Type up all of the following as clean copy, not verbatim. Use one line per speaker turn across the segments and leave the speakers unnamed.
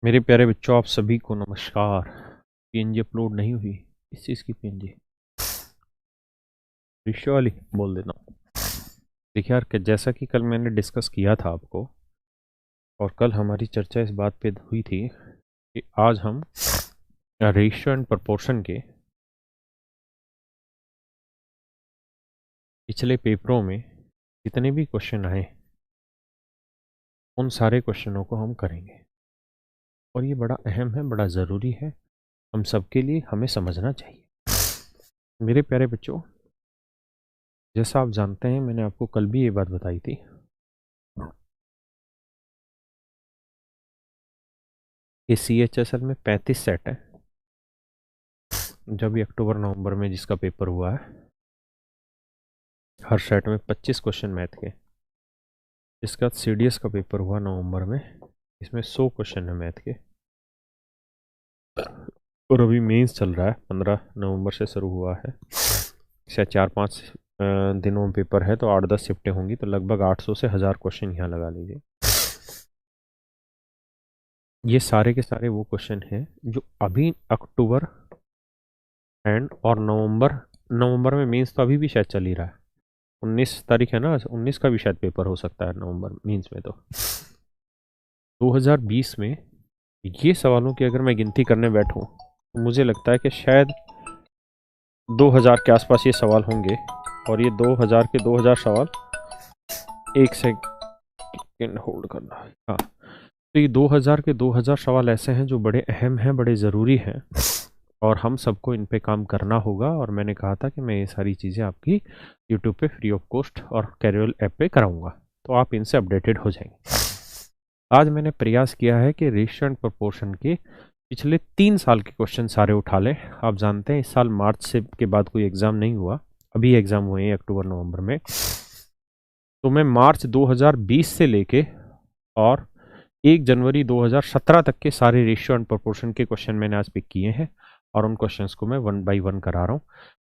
मेरे प्यारे बच्चों, आप सभी को नमस्कार। पीएनजी अपलोड नहीं हुई। इस चीज़ की पीएनजी विश्व वाली बोल देता हूँ। देखिए यार, कि जैसा कि कल मैंने डिस्कस किया था आपको, और कल हमारी चर्चा इस बात पे हुई थी कि आज हम रेशियो एंड प्रोपोर्शन के पिछले पेपरों में जितने भी क्वेश्चन आए उन सारे क्वेश्चनों को हम करेंगे। और ये बड़ा अहम है, बड़ा ज़रूरी है, हम सबके लिए हमें समझना चाहिए। मेरे प्यारे बच्चों, जैसा आप जानते हैं, मैंने आपको कल भी ये बात बताई थी कि CHSL में 35 सेट है। जब भी अक्टूबर नवंबर में जिसका पेपर हुआ है, हर सेट में 25 क्वेश्चन मैथ के। जिसका CDS का पेपर हुआ नवंबर में, इसमें 100 क्वेश्चन है मैथ के। और अभी मेंस चल रहा है, 15 नवंबर से शुरू हुआ है। शायद 4-5 दिनों में पेपर है, तो 8-10 शिफ्टें होंगी, तो लगभग 800 से 1000 क्वेश्चन यहाँ लगा लीजिए। ये सारे के सारे वो क्वेश्चन हैं जो अभी अक्टूबर एंड और नवंबर में मेंस तो अभी भी शायद चल ही रहा है। 19 तारीख है ना, 19 का भी शायद पेपर हो सकता है नवंबर मीन्स में। तो 2020 में ये सवालों की अगर मैं गिनती करने बैठूं तो मुझे लगता है कि शायद 2000 के आसपास ये सवाल होंगे। और ये 2000 के 2000 सवाल, एक सेकंड होल्ड करना। हाँ, तो ये 2000 के 2000 सवाल ऐसे हैं जो बड़े अहम हैं, बड़े ज़रूरी हैं, और हम सबको इन पे काम करना होगा। और मैंने कहा था कि मैं ये सारी चीज़ें आपकी यूट्यूब पे फ्री ऑफ कॉस्ट और कैरियल ऐप पे कराऊंगा, तो आप इनसे अपडेटेड हो जाएंगे। आज मैंने प्रयास किया है कि रेशियो एंड प्रोपोर्शन के पिछले 3 साल के क्वेश्चन सारे उठा लें। आप जानते हैं इस साल मार्च से के बाद कोई एग्ज़ाम नहीं हुआ, अभी एग्ज़ाम हुए हैं अक्टूबर नवंबर में। तो मैं मार्च 2020 से लेके और 1 जनवरी 2017 तक के सारे रेशियो एंड प्रोपोर्शन के क्वेश्चन मैंने आज पिक किए हैं, और उन क्वेश्चंस को मैं 1 बाय 1 करा रहा हूँ।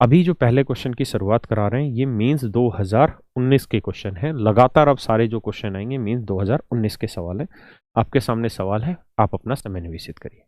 अभी जो पहले क्वेश्चन की शुरुआत करा रहे हैं, ये मीन्स 2019 के क्वेश्चन हैं। लगातार अब सारे जो क्वेश्चन आएंगे मीन्स 2019 के सवाल हैं। आपके सामने सवाल है, आप अपना समय निवेशित करिए।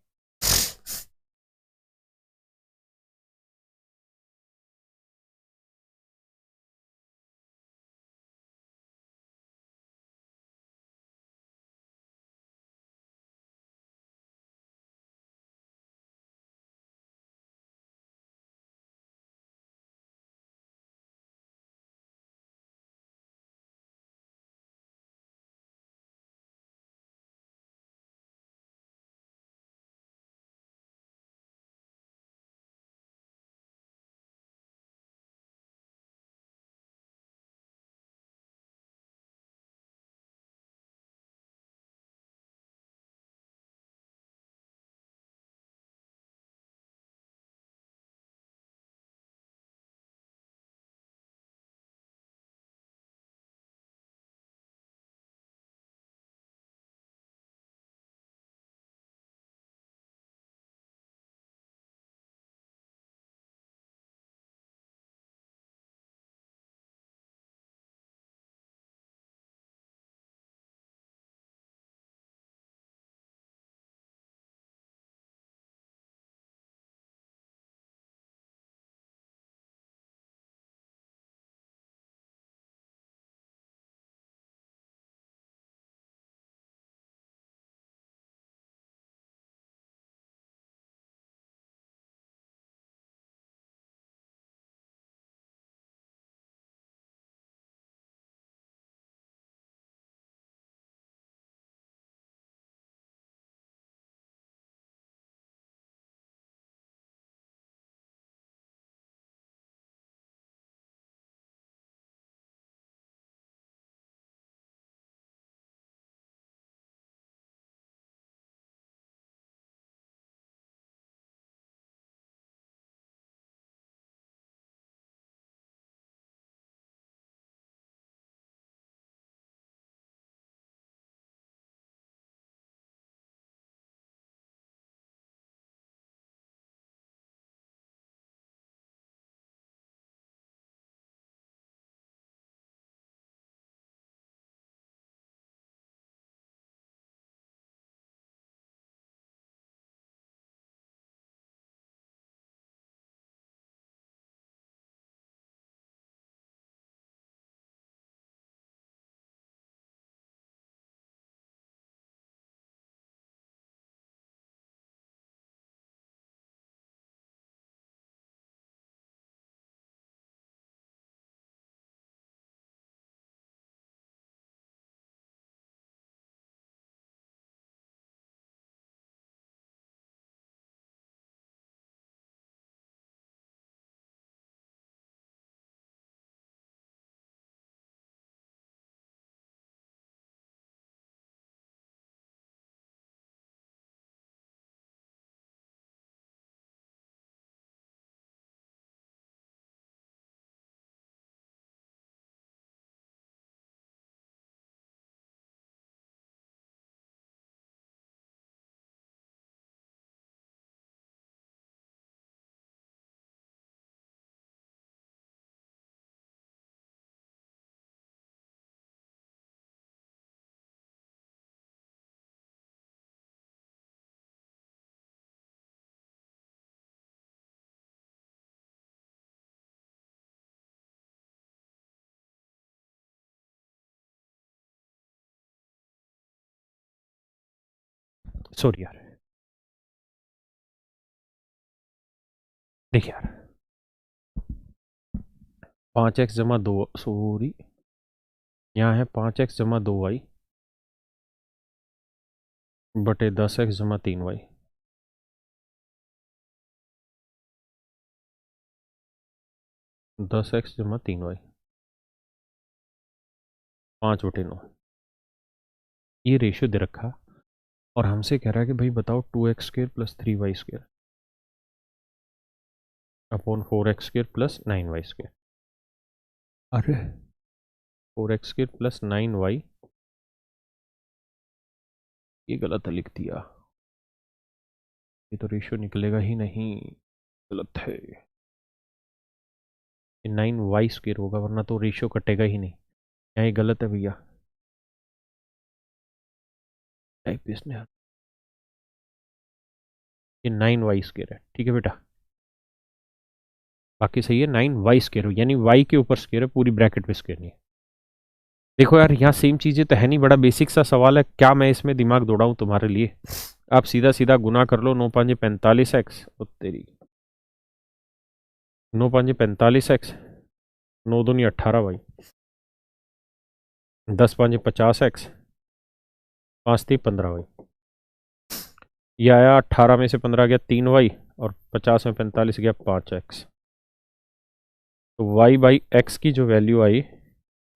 सॉरी यार, देखिए यार, 5x जमा 2, सॉरी, यहाँ है 5x जमा 2y बटे 10x जमा 3y। 10x जमा 3y 5/9, ये रेशियो दे रखा और हमसे कह रहा है कि भाई बताओ 2x² plus 3y² upon 4x² plus 9y²। अरे 4x² प्लस 9y, ये गलत लिख दिया, ये तो रेशियो निकलेगा ही नहीं, गलत है। ये 9y² होगा, वरना तो रेशियो कटेगा ही नहीं। यहाँ ये गलत है भैया, टाइप इसने, ये 9y² है, ठीक है बेटा, बाकी सही है। 9y² यानी y के ऊपर स्क्वायर है, पूरी ब्रैकेट में स्क्वायर नहीं है। देखो यार, यहाँ सेम चीजें तो है नहीं, बड़ा बेसिक सा सवाल है, क्या मैं इसमें दिमाग दौड़ाऊं तुम्हारे लिए? आप सीधा सीधा गुना कर लो, 9 5 45x, तेरी 9 5 45x, 9 दूनी 18 भाई, 10 5 50x, 5 3 15 भाई। ये आया 18 में से 15 गया 3y, और 50 में 45 गया 5x। तो y बाई x की जो वैल्यू आई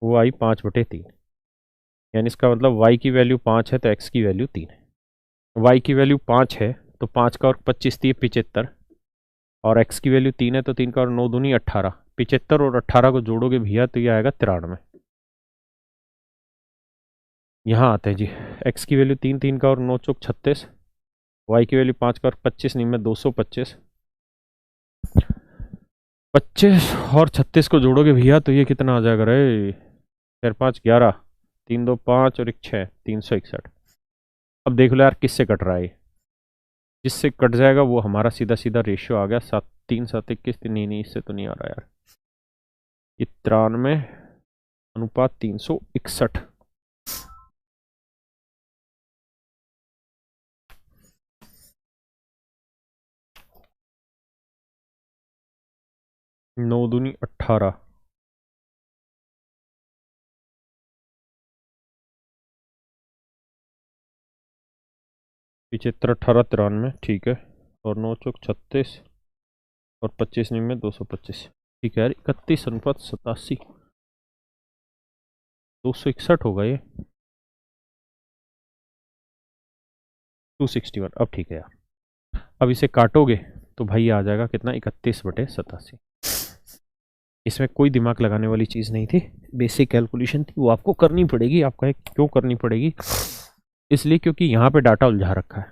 वो आई 5/3, यानी इसका मतलब y की वैल्यू 5 है तो x की वैल्यू 3 है। y की वैल्यू 5 है तो 5 का और 25 थी 75, और x की वैल्यू 3 है तो 3 का और 9 दूनी 18, 75 और 18 को जोड़ोगे भैया तो ये आएगा 93। यहाँ आते हैं जी, x की वैल्यू 3, 3 का और 9 चौक 36, y की वैल्यू 5 का और 25 नहीं में 225, 25 और 36 को जोड़ोगे भैया तो ये कितना आ जाएगा रे? 4 5 11, 3 2 5 और 1 6, 361। अब देख लो यार किससे कट रहा है, जिससे कट जाएगा वो हमारा सीधा सीधा रेशियो आ गया 7 3 7 21। नहीं, इससे तो नहीं आ रहा यार, ये 93:361। 9 दूनी 18, 75 18 93, ठीक है, और 9 चौक 36 और 25 नहीं में 225, ठीक है यार, 31:87, 261 होगा ये, 261। अब ठीक है यार, अब इसे काटोगे तो भाई आ जाएगा कितना, 31/87। इसमें कोई दिमाग लगाने वाली चीज़ नहीं थी, बेसिक कैलकुलेशन थी, वो आपको करनी पड़ेगी। आपका क्यों करनी पड़ेगी? इसलिए क्योंकि यहाँ पे डाटा उलझा रखा है।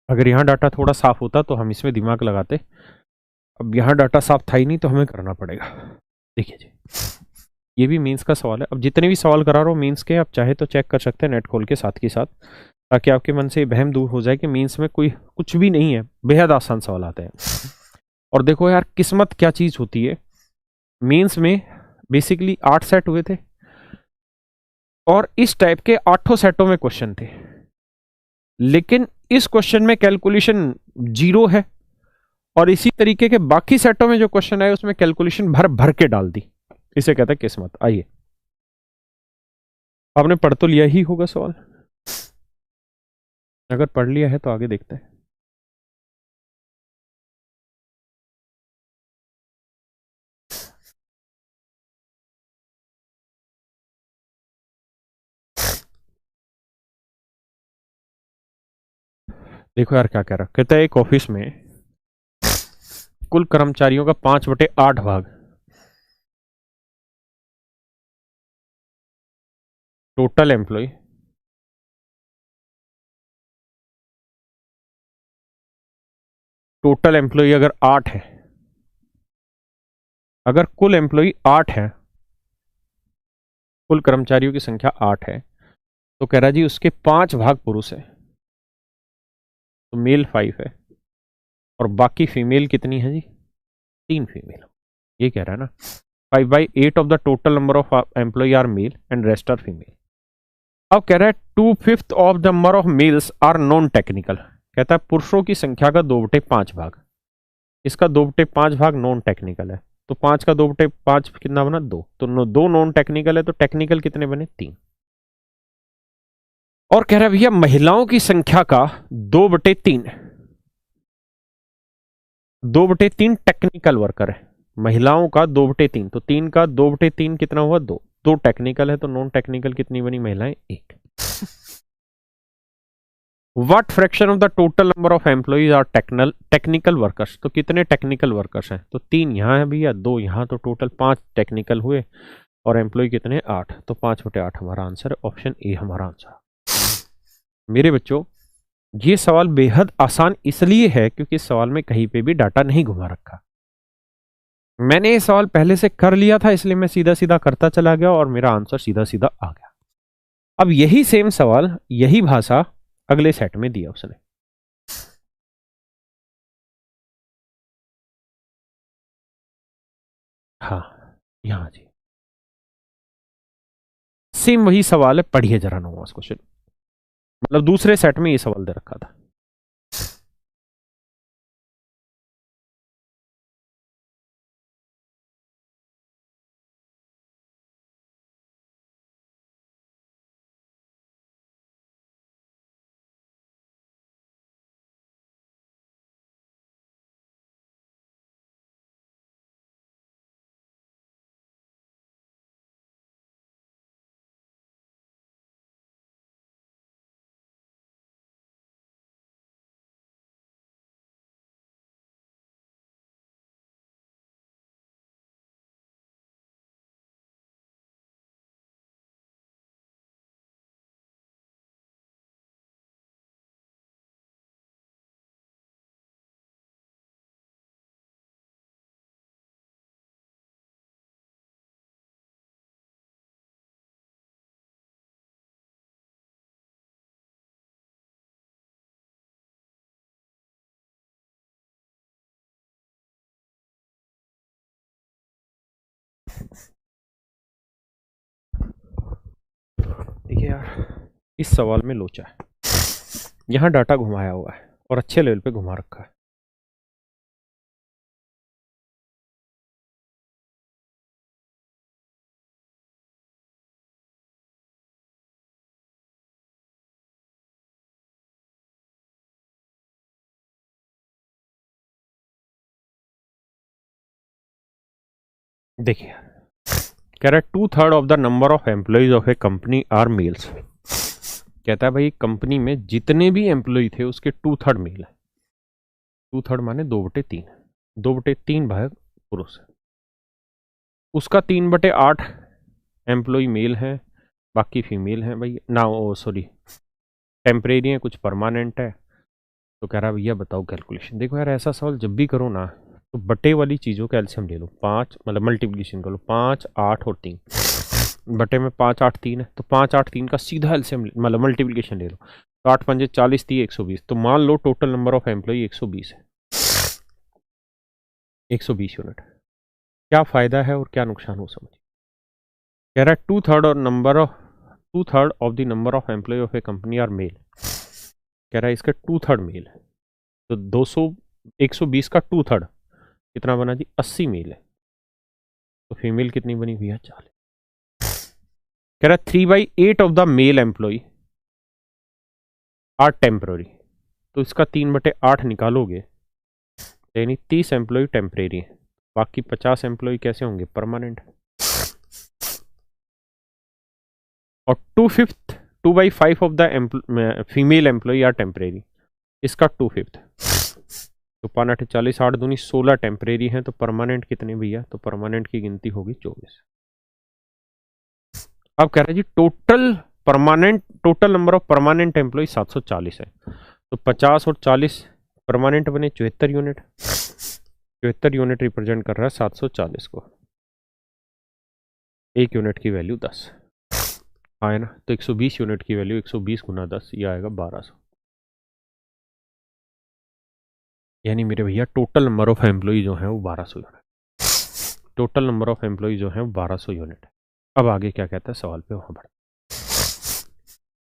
अगर यहाँ डाटा थोड़ा साफ होता तो हम इसमें दिमाग लगाते, अब यहाँ डाटा साफ था ही नहीं तो हमें करना पड़ेगा। देखिए जी, ये भी मीन्स का सवाल है। अब जितने भी सवाल करा रहा हूँ मीन्स के, आप चाहे तो चेक कर सकते हैं नेट खोल के साथ के साथ, ताकि आपके मन से बहम दूर हो जाए कि मीन्स में कोई कुछ भी नहीं है, बेहद आसान सवाल आते हैं। और देखो यार, किस्मत क्या चीज़ होती है। मीन्स में बेसिकली 8 सेट हुए थे और इस टाइप के 8 सेटों में क्वेश्चन थे, लेकिन इस क्वेश्चन में कैलकुलेशन 0 है, और इसी तरीके के बाकी सेटों में जो क्वेश्चन आए उसमें कैलकुलेशन भर भर के डाल दी। इसे कहते हैं किस्मत। आइए, आपने पढ़ तो लिया ही होगा सवाल, अगर पढ़ लिया है तो आगे देखते हैं। देखो यार क्या कह रहा, कहता है एक ऑफिस में कुल कर्मचारियों का 5/8 भाग टोटल एम्प्लॉय, टोटल एम्प्लॉय अगर 8 है, अगर कुल एम्प्लॉय 8 है, कुल कर्मचारियों की संख्या 8 है, तो कह रहा जी उसके 5 भाग पुरुष है, तो मेल 5 है, और बाकी फीमेल कितनी है जी? 3 फीमेल। ये कह रहा है ना, 5/8 of the total number of employ are male and rest are female. अब कह रहा है 2/5 of the number of males are non technical. कहता है पुरुषों की संख्या का 2/5 भाग, इसका 2/5 भाग नॉन टेक्निकल है। तो 5 का 2/5 कितना बना? 2। तो 2 नॉन टेक्निकल है, तो टेक्निकल कितने बने? 3। और कह रहा है भैया महिलाओं की संख्या का 2/3, 2/3 टेक्निकल वर्कर है। महिलाओं का 2/3, तो 3 का 2/3 कितना हुआ? 2। 2 टेक्निकल है, तो नॉन टेक्निकल कितनी बनी महिलाएं? 1। What fraction of the total number of employees are technical workers? तो कितने टेक्निकल वर्कर्स हैं? तो 3 यहाँ है भैया, 2 यहाँ, तो टोटल 5 टेक्निकल हुए। और एम्प्लॉय कितने? 8। तो 5/8 हमारा आंसर है, ऑप्शन ए हमारा आंसर। मेरे बच्चों, ये सवाल बेहद आसान इसलिए है क्योंकि इस सवाल में कहीं पे भी डाटा नहीं घुमा रखा। मैंने ये सवाल पहले से कर लिया था, इसलिए मैं सीधा सीधा करता चला गया और मेरा आंसर सीधा सीधा आ गया। अब यही सेम सवाल, यही भाषा अगले सेट में दिया उसने। हाँ, यहां जी सेम वही सवाल है, पढ़िए जरा नोवास क्वेश्चन, मतलब दूसरे सेट में ये सवाल दे रखा था। देखिए यार, इस सवाल में लोचा है, यहां डाटा घुमाया हुआ है और अच्छे लेवल पे घुमा रखा है। देखिए, कह रहा है 2/3 of the number of employees of a company are males. कहता है भाई कंपनी में जितने भी एम्प्लॉय थे उसके 2/3 मेल है। 2/3 माने 2/3, 2/3 भाग पुरुष है। उसका 3/8 एम्प्लॉय मेल है, बाकी फीमेल है भाई ना, ओ सॉरी टेम्परेरी है, कुछ परमानेंट है। तो कह रहा है भैया बताओ कैलकुलेशन। देखो यार, ऐसा सवाल जब भी करो ना, तो बटे वाली चीज़ों का एलसीएम ले लो। 5 मतलब मल्टीप्लिकेशन कर लो, 5, 8 और 3। बटे में 5, 8, 3 है, तो 5, 8, 3 का सीधा एलसीएम मतलब मल्टीप्लिकेशन ले लो। तो 8 पंजे 40, 30, 120। तो मान लो टोटल नंबर ऑफ एम्प्लॉय 120 है, 120 यूनिट। क्या फायदा है और क्या नुकसान हो समझ। कह रहा है 2/3 of the number of employ of a company are male. कह रहा है इसका 2/3 मेल है, तो 200 120 का 2/3 कितना बना जी? 80 मेल है। तो फीमेल कितनी बनी भैया? 40। कह रहा है 3/8 of the male employ are temporary. तो इसका 3/8 निकालोगे, यानी 30 एम्प्लॉय टेम्परेरी है, बाकी 50 एम्प्लॉय कैसे होंगे? परमानेंट। और 2/5 of the female employ are temporary, इसका 2/5। तो 5 40, 8 दूनी 16 टेम्परेरी हैं, तो परमानेंट कितने भैया? तो परमानेंट की गिनती होगी 24। अब कह रहे हैं जी total number of permanent employ 740 है। तो 50 और 40 परमानेंट बने 74 यूनिट। 74 यूनिट रिप्रेजेंट कर रहा है 740 को। एक यूनिट की वैल्यू 10 आए ना, तो 120 यूनिट की वैल्यू 120 गुना 10, ये आएगा 1200। यानी मेरे भैया टोटल नंबर ऑफ एम्प्लॉय जो है वो 1200 unit. Total number of employ जो है वो 1200 यूनिट है। अब आगे क्या कहता है सवाल पे, वहां बढ़।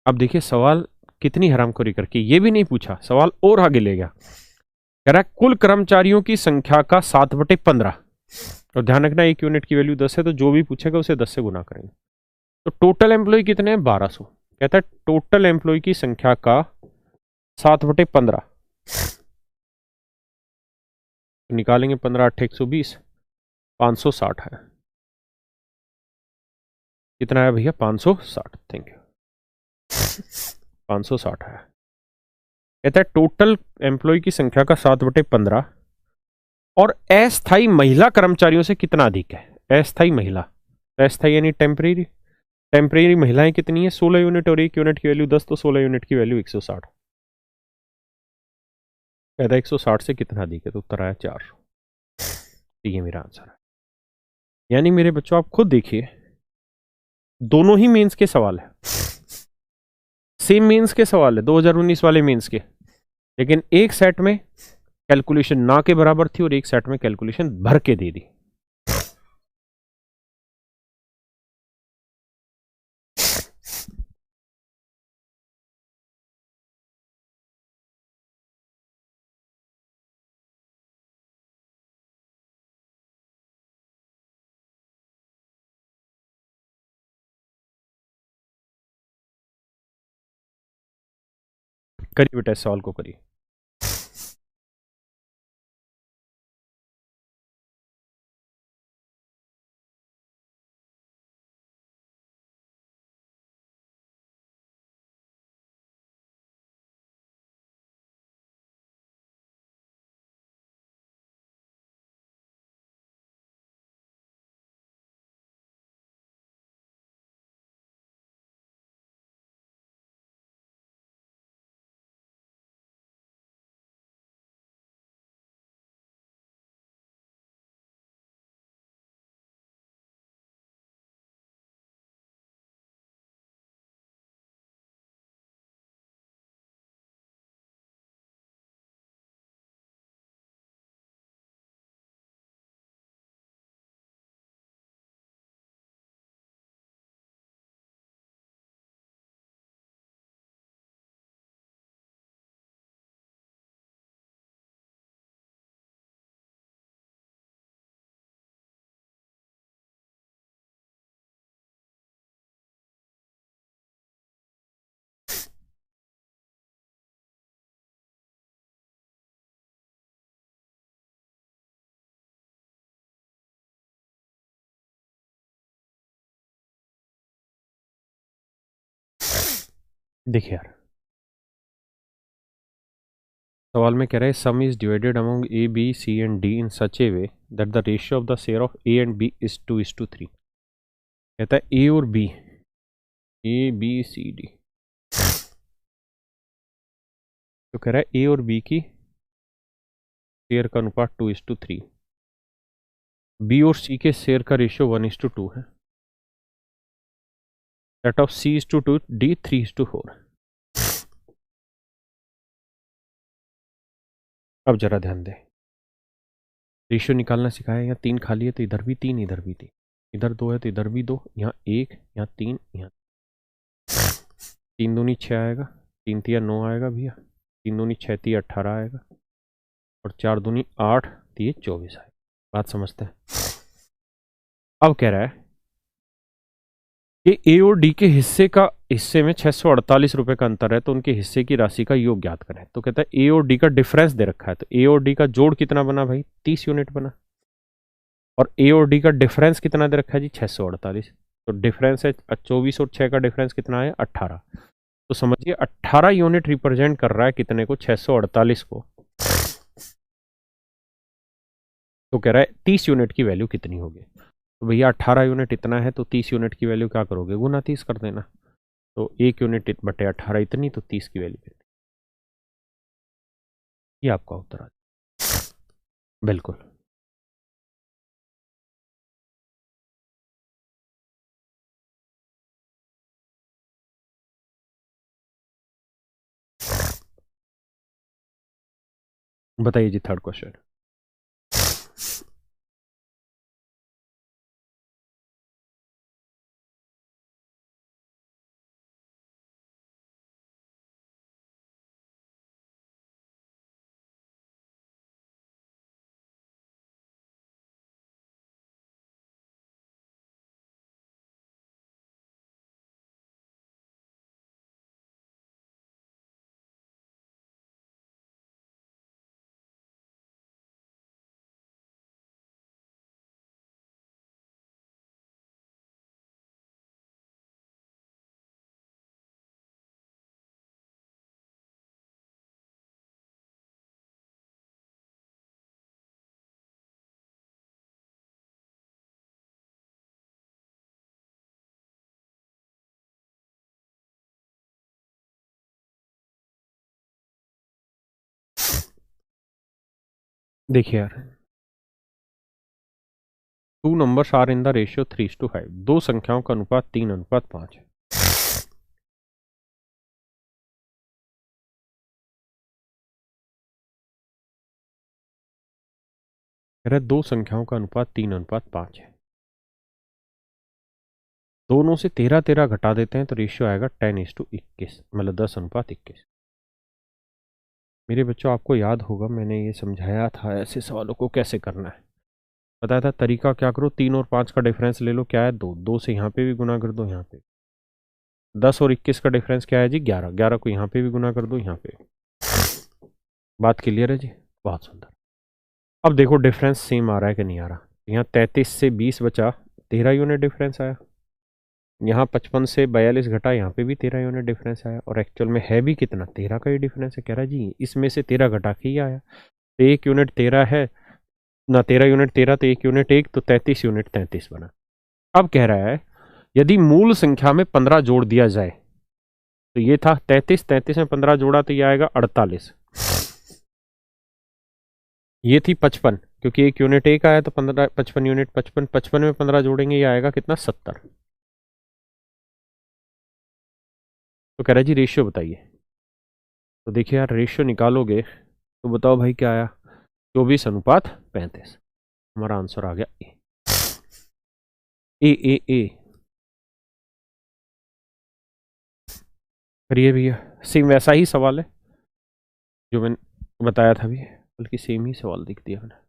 अब देखिए सवाल कितनी हरामखोरी करके, ये भी नहीं पूछा, सवाल और आगे ले गया। कह रहा है कुल कर्मचारियों की संख्या का 7/15। और ध्यान रखना एक यूनिट की वैल्यू 10 है, तो जो भी पूछेगा उसे 10 से गुना करेंगे। तो टोटल एम्प्लॉय कितने हैं? 1200। कहता है टोटल एम्प्लॉय की संख्या का 7/15। तो निकालेंगे 15 8 120, 560 है। कितना है भैया? 560। Thank you. 560 है। कहता है टोटल एम्प्लॉय की संख्या का 7/15 और अस्थायी महिला कर्मचारियों से कितना अधिक है? अस्थायी महिला, अस्थायी यानी टेम्परेरी। टेम्परेरी महिलाएं कितनी है? 16 यूनिट, और एक यूनिट की वैल्यू 10, तो 16 यूनिट की वैल्यू 160। कहता है 160 से कितना अधिक है? तो उत्तर आया 400। तो ये मेरा आंसर है। यानी मेरे बच्चों आप खुद देखिए, दोनों ही मेंस के सवाल है, सेम मेंस के सवाल है 2019 वाले मेंस के, लेकिन एक सेट में कैलकुलेशन ना के बराबर थी और एक सेट में कैलकुलेशन भर के दे दी। करिए बेटा इस सवाल को करिए। देखिए यार, सवाल में कह रहा है sum is divided among A B C and D in such a way that the ratio of the share of A and B is 2:3। कहता है ए और B, A B C D, तो कह रहा है ए और B की share का अनुपात 2:3, बी और सी के शेयर का रेशियो 1:2 है, that of C is to 2, D 3:4। अब जरा ध्यान दे, रेशियो निकालना सिखाया। यहाँ 3 खाली है तो इधर भी 3, इधर भी 3, इधर 2 है तो इधर भी 2, यहाँ 1, यहाँ 3, यहाँ 3 दूनी 6 आएगा, 3 तिया 9 आएगा भैया, 3 दूनी 6 तिया 18 आएगा, और 4 दूनी 8 तिये 24 आएगा। बात समझते हैं? अब कह रहा है कि ए और डी के हिस्से में 648 रुपए का अंतर है, तो उनके हिस्से की राशि का योग ज्ञात करें। तो कहता है ए और डी का डिफरेंस दे रखा है, तो ए और डी का जोड़ कितना बना भाई? 30 यूनिट बना, और ए और डी का डिफरेंस कितना दे रखा है जी? 648। तो डिफरेंस है 24 और 6 का डिफरेंस कितना है? 18। तो समझिए 18 यूनिट रिप्रेजेंट कर रहा है कितने को? 648 को। तो कह रहा है 30 यूनिट की वैल्यू कितनी होगी? तो भैया 18 यूनिट इतना है, तो 30 यूनिट की वैल्यू क्या करोगे? गुना 30 कर देना। तो 1 यूनिट बटे 18 इतनी, तो 30 की वैल्यू कितनी? ये आपका उत्तर आ बिल्कुल। बताइए जी थर्ड क्वेश्चन। देखिए यार, two numbers are in the ratio 3:5। दो संख्याओं का अनुपात 3:5 है। कह रहा है दो संख्याओं का अनुपात 3:5 है। दोनों से 13 घटा देते हैं तो रेशियो आएगा 10:21, मतलब 10:21। मेरे बच्चों, आपको याद होगा मैंने ये समझाया था ऐसे सवालों को कैसे करना है। बताया था तरीका क्या करो, 3 और 5 का डिफरेंस ले लो, क्या है 2, 2 से यहाँ पे भी गुना कर दो, यहाँ पे 10 और 21 का डिफरेंस क्या है जी 11, 11 को यहाँ पे भी गुना कर दो, यहाँ पे। बात क्लियर है जी, बहुत सुंदर। अब देखो डिफरेंस सेम आ रहा है कि नहीं आ रहा। यहाँ 33 से 20 बचा, 13 यूनिट डिफरेंस आया। यहाँ 55 से 42 घटा, यहाँ पे भी 13 यूनिट डिफरेंस आया। और एक्चुअल में है भी कितना, 13 का ही डिफरेंस है। कह रहा है जी इसमें से 13 घटा के ही आया, तो 1 यूनिट 13 है ना, 13 यूनिट 13, तो 1 यूनिट 1, तो 33 यूनिट 33 बना। अब कह रहा है यदि मूल संख्या में 15 जोड़ दिया जाए, तो ये था 33, 33 में 15 जोड़ा तो ये आएगा 48। ये थी 55, क्योंकि 1 यूनिट 1 आया तो 15, 55 यूनिट 55, 55 में 15 जोड़ेंगे ये आएगा कितना 70। तो कह रहा है जी रेशियो बताइए। तो देखिए यार, रेशियो निकालोगे तो बताओ भाई क्या आया, 24:35। हमारा आंसर आ गया ए ए ए। करिए भैया, सेम वैसा ही सवाल है जो मैंने बताया था भी, बल्कि सेम ही सवाल लिख दिया मैंने।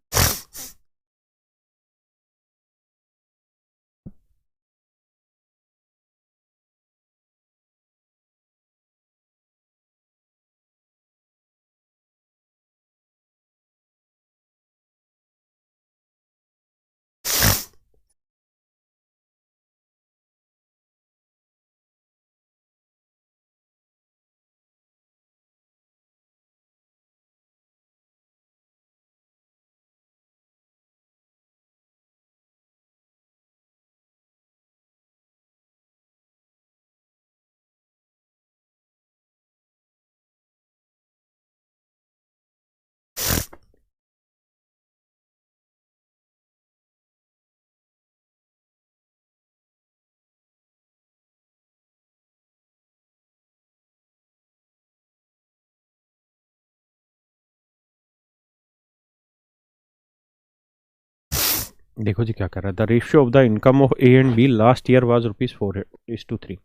देखो जी क्या कर रहा है, the ratio of the income of A and B last year was ₹4:3।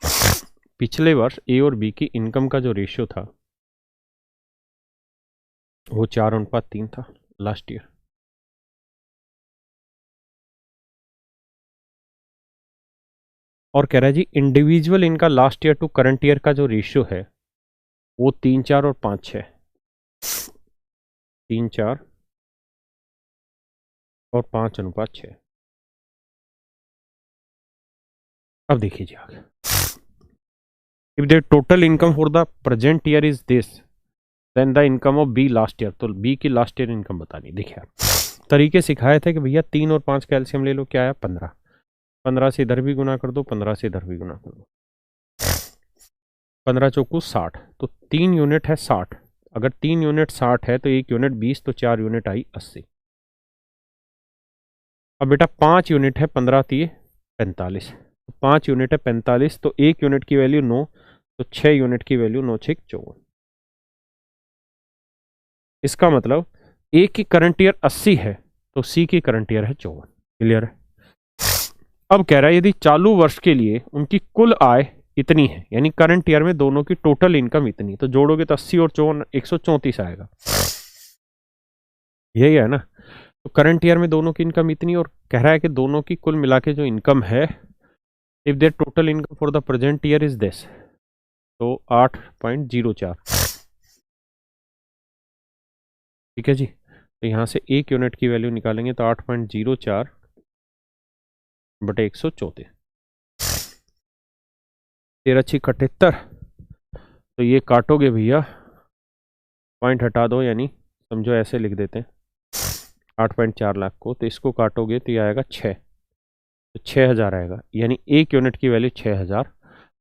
पिछले वर्ष ए और बी की इनकम का जो रेशियो था वो 4:3 था लास्ट ईयर। और कह रहा है जी इंडिविजुअल इनका last year to current year का जो रेशियो है वो 3, 4 और 5 है। 3, 4 और 5:6। अब देखिए जी आगे, if the total income for the present year is this, then the income of B last year. तो बी की लास्ट ईयर इनकम बतानी। देखिए तरीके सिखाए थे कि भैया 3 और 5 कैल्शियम ले लो, क्या आया 15, 15 से इधर भी गुना कर दो, 15 से इधर भी गुना कर दो, 15 चौकू 60, तो 3 यूनिट है 60। अगर 3 यूनिट 60 है तो 1 यूनिट 20, तो 4 यूनिट आई 80। अब बेटा 5 यूनिट है 15 3 45, तो 5 यूनिट है 45, तो 1 यूनिट की वैल्यू 9, तो 6 यूनिट की वैल्यू 9 6 54। इसका मतलब ए की करंट ईयर 80 है तो सी की करंट ईयर है 54। क्लियर है। अब कह रहा है यदि चालू वर्ष के लिए उनकी कुल आय इतनी है, यानी करंट ईयर में दोनों की टोटल इनकम इतनी, तो जोड़ोगे तो 80 और 54 134 आएगा। यही है ना। तो करंट ईयर में दोनों की इनकम इतनी, और कह रहा है कि दोनों की कुल मिला के जो इनकम है, if there total income for the present year is this, तो 8.04। ठीक है जी। तो यहाँ से 1 यूनिट की वैल्यू निकालेंगे तो 8.04 बटे 134, 13×6 = 78। तो ये काटोगे भैया, पॉइंट हटा दो, यानी समझो ऐसे लिख देते हैं 8.4 लाख को, तो इसको काटोगे तो ये आएगा 6, तो 6000 आएगा, यानी 1 यूनिट की वैल्यू 6000।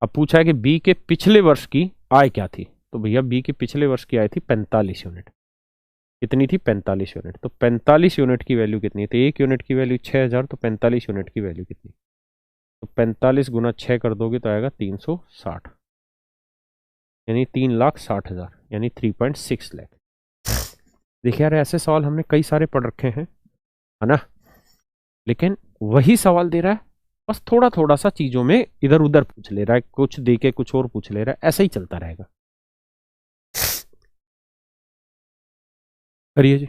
अब पूछा है कि बी के पिछले वर्ष की आय क्या थी, तो भैया बी के पिछले वर्ष की आय थी 45 यूनिट। कितनी थी 45 यूनिट। तो 45 यूनिट की वैल्यू कितनी है, तो एक यूनिट की वैल्यू 6000, तो 45 यूनिट की वैल्यू कितनी, तो 45 गुना 6 कर दोगे तो आएगा 360, यानी 3,60,000, यानी 3.6 लाख। देखिए यार ऐसे सवाल हमने कई सारे पढ़ रखे हैं, है ना, लेकिन वही सवाल दे रहा है, बस थोड़ा थोड़ा सा चीजों में इधर उधर पूछ ले रहा है, कुछ दे के कुछ और पूछ ले रहा है, ऐसा ही चलता रहेगा। करिए जी।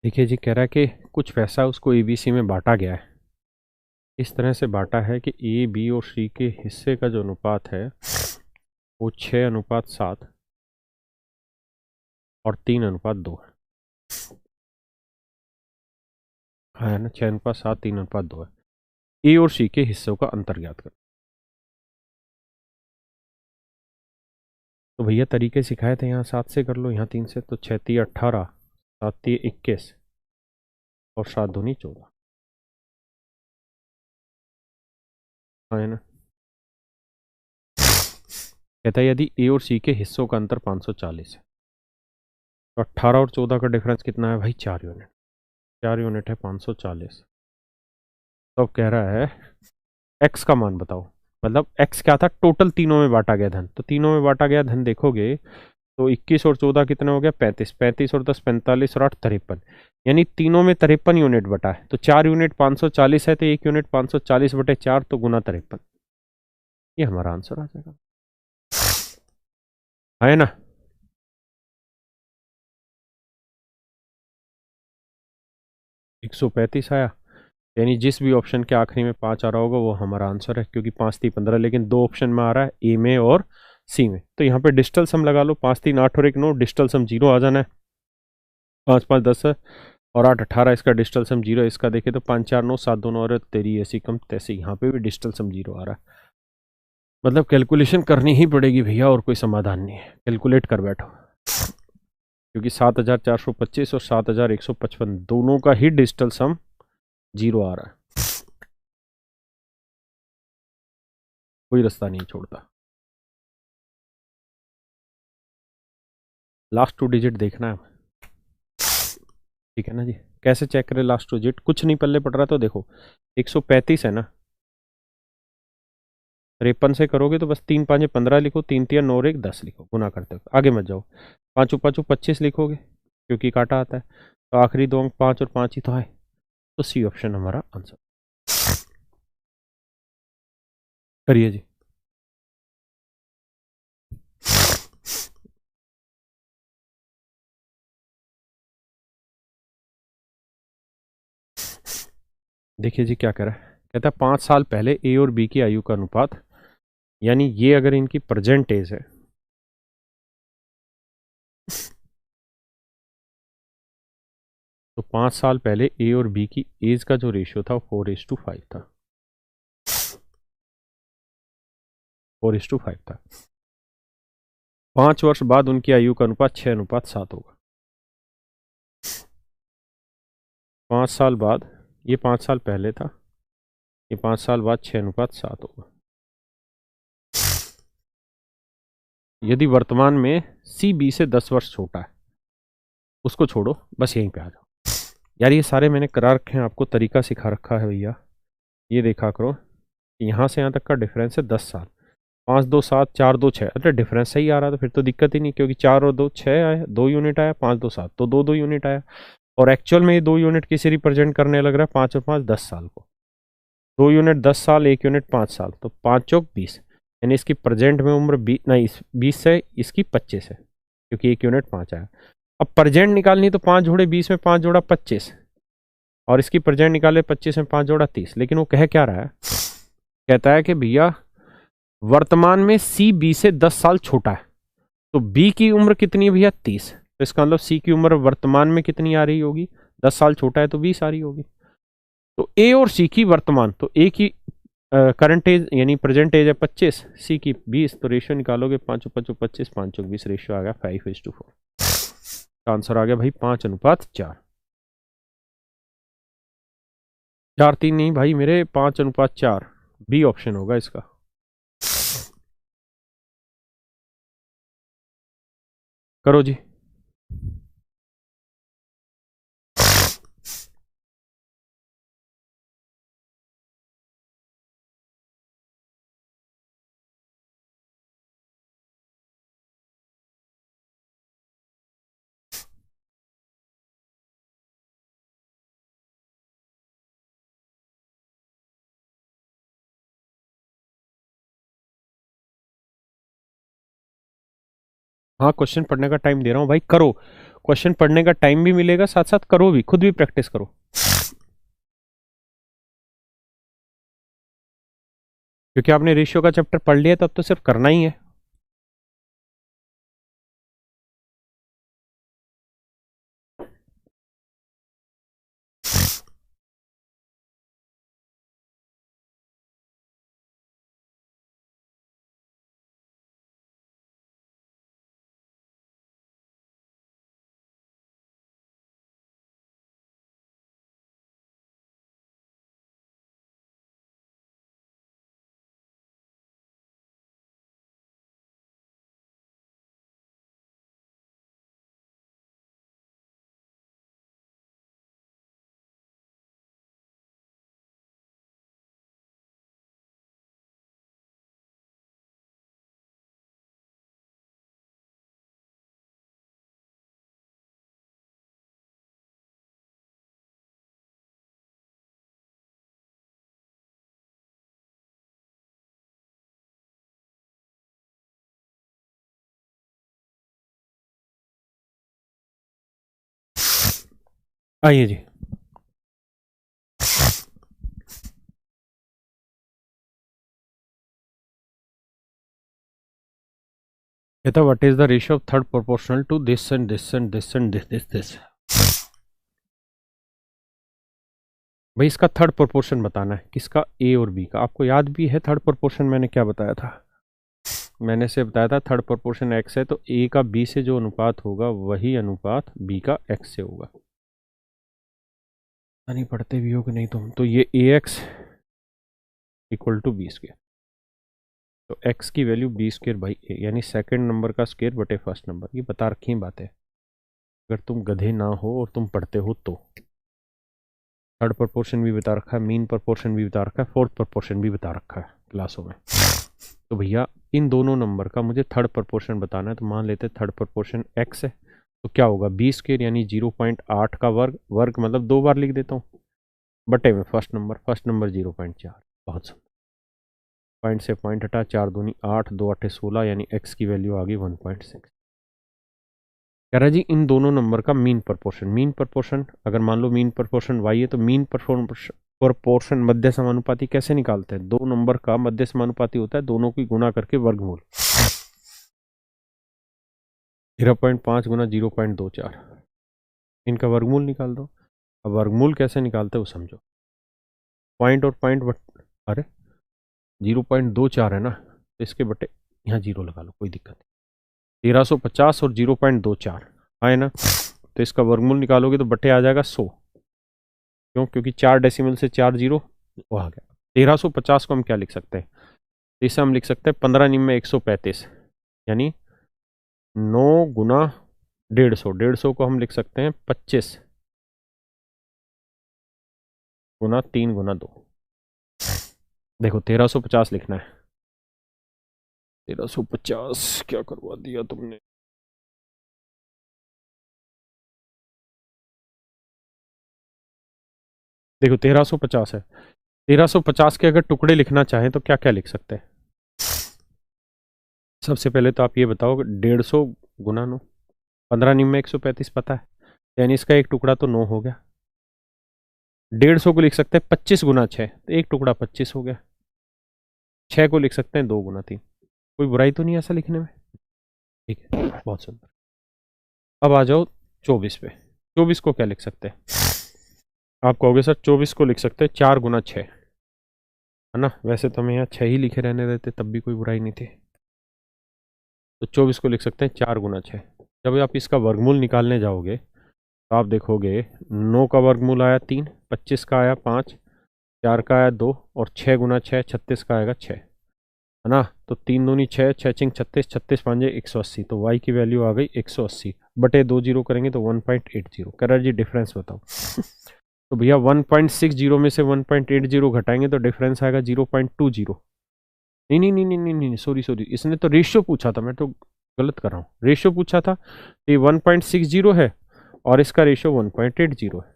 देखिए जी, कह रहा है कि कुछ पैसा उसको एबीसी में बांटा गया है, इस तरह से बांटा है कि ए बी और सी के हिस्से का जो अनुपात है वो 6:7 और 3:2 है, है ना, 6:7 3:2 है। ए और सी के हिस्सों का अंतर ज्ञात कर। तो भैया तरीके सिखाए थे, यहाँ 7 से कर लो, यहाँ 3 से, तो 6×3 = 18, 7×3 = 21 और 7×2 = 14, है ना। कहता है यदि ए और सी के हिस्सों का अंतर 540 है, तो 18 और 14 का डिफरेंस कितना है भाई, 4 यूनिट, 4 यूनिट है 540। तो अब कह रहा है एक्स का मान बताओ, मतलब एक्स क्या था, टोटल तीनों में बांटा गया धन, तो तीनों में बांटा गया धन देखोगे तो 21 और 14 कितना हो गया, 35, 35 और 10 45 और 8 53, यानी तीनों में 53 यूनिट बटा है। तो 4 यूनिट 540 है, तो 1 यूनिट 540/4, तो गुना 53, ये हमारा आंसर आ जाएगा, है ना। 135 आया, यानी जिस भी ऑप्शन के आखिरी में 5 आ रहा होगा वो हमारा आंसर है, क्योंकि 5×3 = 15, लेकिन दो ऑप्शन में आ रहा है, ए में और सी में। तो यहाँ पे डिजिटल सम लगा लो, 5×3 = 8 और 1 9, डिजिटल सम 0 आ जाना है। 5×5 = 10 है और 8×18, इसका डिजिटल सम 0 है। इसका देखे तो 5×4 = 9, 7×2 = 9 और तेरी ऐसी कम तैसे, यहाँ पे भी डिजिटल सम 0 आ रहा है। मतलब कैलकुलेशन करनी ही पड़ेगी भैया, और कोई समाधान नहीं है, कैलकुलेट कर बैठो, क्योंकि 7,425 और 7,155 दोनों का ही डिजिटल सम 0 आ रहा है, कोई रास्ता नहीं छोड़ता। लास्ट 2 डिजिट देखना है, ठीक है ना जी। कैसे चेक करें लास्ट 2 डिजिट, कुछ नहीं पल्ले पड़ रहा, तो देखो 135 है ना, 53 से करोगे तो बस 3×5 = 15 लिखो, 3×3 = 9 और 1 10 लिखो, गुना करते हो आगे मत जाओ। 5×5 = 25 लिखोगे, क्योंकि काटा आता है, तो आखिरी दो अंक 5 और 5 ही तो है, तो सी ऑप्शन हमारा आंसर। करिए जी। देखिए जी क्या कह रहा है, कहता है 5 साल पहले ए और बी की आयु का अनुपात, यानी ये अगर इनकी प्रेजेंट एज है, तो 5 साल पहले ए और बी की एज का जो रेशियो था वो 4:5 था, 4:5 था। 5 वर्ष बाद उनकी आयु का अनुपात 6:7 होगा। 5 साल बाद, ये 5 साल पहले था, ये 5 साल बाद 6:7 होगा। यदि वर्तमान में सी बी से 10 वर्ष छोटा है, उसको छोड़ो, बस यहीं पे आ जाओ यार, ये सारे मैंने करा रखे हैं, आपको तरीका सिखा रखा है भैया। ये देखा करो, यहाँ से यहाँ तक का डिफरेंस है 10 साल, 5×2 = 7, 4×2 = 6, अरे डिफरेंस सही आ रहा था फिर तो दिक्कत ही नहीं, क्योंकि 4 और 2 6 आया, 2 यूनिट आया, 5×2 = 7, तो 2 2 यूनिट आया, और एक्चुअल में ये 2 यूनिट किसे रिप्रेजेंट करने लग रहा है, 5 और 5 10 साल को, 2 यूनिट 10 साल, 1 यूनिट 5 साल, तो 5 चौक 20, यानी इसकी प्रेजेंट में उम्र 20 नहीं, 20 से इसकी 25 है, क्योंकि 1 यूनिट 5 आया। अब प्रेजेंट निकालनी, तो 5 जोड़े 20 में 5 जोड़ा 25, और इसकी प्रेजेंट निकाले 25 में 5 जोड़ा 30, लेकिन वो कह क्या रहा है, कहता है कि भैया वर्तमान में सी बी से 10 साल छोटा है, तो बी की उम्र कितनी है भैया 30, तो इसका मतलब सी की उम्र वर्तमान में कितनी आ रही होगी, 10 साल छोटा है तो 20 आ रही होगी। तो ए और सी की वर्तमान, तो ए की करंट एज यानी प्रेजेंट एज है 25, सी की 20, तो रेशियो निकालोगे 5 × 5 = 25, 5 × 20 रेशियो आ गया 5:4। आंसर आ गया भाई 5:4। 4-3 नहीं भाई मेरे, 5:4, बी ऑप्शन होगा इसका। करो जी। हाँ, क्वेश्चन पढ़ने का टाइम दे रहा हूँ भाई, करो। क्वेश्चन पढ़ने का टाइम भी मिलेगा, साथ साथ करो भी, खुद भी प्रैक्टिस करो, क्योंकि आपने रेशियो का चैप्टर पढ़ लिया, तब तो सिर्फ करना ही है। आइए जी। कहता what is the ratio of third proportional to this and this and this and this. भाई इसका थर्ड प्रोपोर्शन बताना है, किसका, ए और बी का। आपको याद भी है थर्ड प्रोपोर्शन मैंने क्या बताया था, मैंने से बताया था थर्ड प्रोपोर्शन एक्स है, तो ए का बी से जो अनुपात होगा वही अनुपात बी का एक्स से होगा। नहीं पढ़ते भी हो कि नहीं तुम, तो ये a x equal to b square, तो एक्स की value b square by a, यानी सेकंड नंबर का स्क्र बटे फर्स्ट नंबर। ये बता रखी बातें, अगर तुम गधे ना हो और तुम पढ़ते हो तो। थर्ड प्रोपोर्शन भी बता रखा है, मीन प्रोपोर्शन भी बता रखा है, फोर्थ प्रोपोर्शन भी बता रखा है क्लासों में। तो भैया इन दोनों नंबर का मुझे थर्ड प्रोपोर्शन बताना है, तो मान लेते थर्ड प्रोपोर्शन एक्स है, तो क्या होगा बी स्क्र यानी 0.8 का वर्ग, वर्ग मतलब 2 बार लिख देता हूँ, बटे में फर्स्ट नंबर 0.4। बहुत सुंदर, पॉइंट से पॉइंट हटा, 4 दूनी 8, 2 8 16, यानी एक्स की वैल्यू आ गई 1.6। कह रहा जी इन दोनों नंबर का मीन प्रोपोर्शन, मीन प्रोपोर्शन अगर मान लो मीन प्रोपोर्शन वाई है, तो मीन प्रोपोर्शन मध्य समानुपाती कैसे निकालते हैं, दो नंबर का मध्य समानुपाती होता है, दोनों की गुणा करके वर्गमूल, 0.5 गुना 0.24, इनका वर्गमूल निकाल दो। अब वर्गमूल कैसे निकालते हो समझो, पॉइंट और पॉइंट अरे 0.24 है ना, तो इसके बटे यहाँ 0 लगा लो, कोई दिक्कत नहीं। 1350 और 0.24 आए ना, तो इसका वर्गमूल निकालोगे तो बटे आ जाएगा 100, क्यों, क्योंकि 4 डेसिमल से 4 जीरो वो आ गया। 1350 को हम क्या लिख सकते हैं, तो इसे हम लिख सकते हैं 15 निम्न 135, यानी 9 गुना 150, 150 को हम लिख सकते हैं 25 गुना 3 गुना 2। देखो 1350 लिखना है, 1350 क्या करवा दिया तुमने, देखो 1350 है, 1350 के अगर टुकड़े लिखना चाहें तो क्या क्या लिख सकते हैं। सबसे पहले तो आप ये बताओ, 150 गुना 9, 15 निम्न 135 पता है, यानी इसका एक टुकड़ा तो 9 हो गया। 150 को लिख सकते हैं 25 गुना 6, तो एक टुकड़ा 25 हो गया। 6 को लिख सकते हैं 2 गुना 3। कोई बुराई तो नहीं ऐसा लिखने में? ठीक है, बहुत सुंदर। अब आ जाओ 24 पे। 24 को क्या लिख सकते हैं? आप कहोगे सर 24 को लिख सकते हैं 4 गुना 6, है ना? वैसे तो हमें यहाँ 6 ही लिखे रहने देते, तब भी कोई बुराई नहीं थी। तो 24 को लिख सकते हैं 4 गुना 6। जब आप इसका वर्गमूल निकालने जाओगे तो आप देखोगे 9 का वर्गमूल आया 3, 25 का आया 5, 4 का आया 2, और 6 गुना 6 36 का आएगा 6, है ना? तो 3 दूनी 6, 6 चिंग 36, 36 पांजे 180। तो y की वैल्यू आ गई 180 बटे 2 जीरो करेंगे तो 1.80। कह रहा जी डिफरेंस बताओ। तो भैया 1.60 में से 1.80 घटाएंगे तो डिफरेंस आएगा 0.20। नहीं नहीं नहीं नहीं नहीं नहीं, सॉरी सॉरी, इसने तो रेशियो पूछा था, मैं तो गलत कर रहा हूँ। रेशियो पूछा था, ये 1.60 है और इसका रेशियो 1.80 है।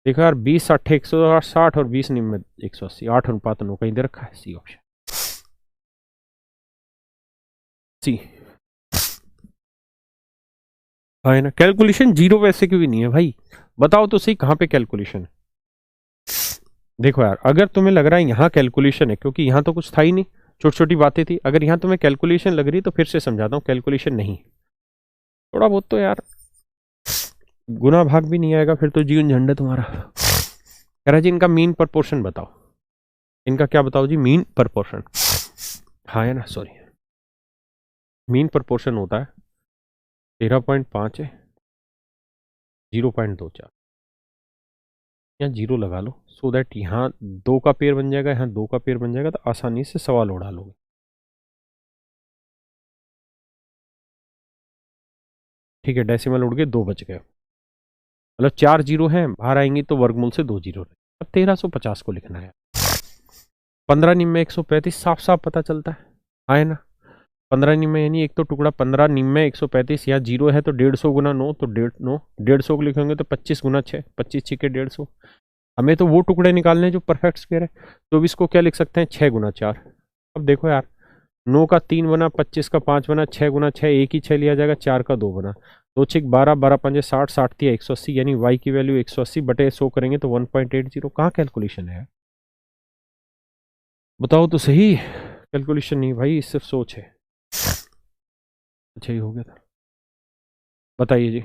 देखो यार 20 60 160 और 20 निम्न 180, 8:9 कहीं दे रखा है, सी ऑप्शन सी। हाँ है ना? कैलकुलेशन जीरो वैसे क्यों भी नहीं है भाई, बताओ तो सही कहाँ पे कैलकुलेशन है? देखो यार, अगर तुम्हें लग रहा है यहाँ कैलकुलेशन है, क्योंकि यहाँ तो कुछ था ही नहीं, छोटी छोटी बातें थी, अगर यहाँ तुम्हें कैलकुलेशन लग रही तो फिर से समझाता हूँ, कैलकुलेशन नहीं। थोड़ा बहुत तो यार गुना भाग भी नहीं आएगा फिर तो जीवन झंड है तुम्हारा। कह रहा जी इनका मीन प्रपोर्शन बताओ। इनका क्या बताओ जी? Mean proportion. हाँ है ना, सॉरी, मीन प्रपोर्शन होता है 13.5 है 0.24। यहाँ जीरो लगा लो सो दैट यहाँ 2 का पेयर बन जाएगा, यहाँ 2 का पेयर बन जाएगा, तो आसानी से सवाल उड़ा लोगे। ठीक है, डेसिमल उड़ के 2 बच गए, मतलब 4 जीरो हैं, बाहर आएंगी तो वर्गमूल से 2 जीरो रहे। अब 1350 को लिखना है। 15 निम में 135 साफ साफ पता चलता है, हाँ है ना? 15 निम में यानी एक तो टुकड़ा 15 निम में 135, यहाँ जीरो है तो 150 गुना 9, तो 150 को लिखेंगे तो 25 गुना 6, 25 छिके 150। हमें तो वो टुकड़े निकालने जो परफेक्ट स्क्वायर है, तो इसको क्या लिख सकते हैं 6 गुना 4। अब देखो यार 9 का 3 बना, 25 का 5 बना, 6 गुना 6 एक ही 6 लिया जाएगा, 4 का 2 बना, 2 छिक 12, 12 पंजे 60, 60 थी 180, यानी y की वैल्यू 180 बटे 100 करेंगे तो 1.80। कहाँ कैलकुलेशन है? बताओ तो सही। कैलकुलेशन नहीं भाई, सिर्फ सोच है। अच्छा ही हो गया था। बताइए जी।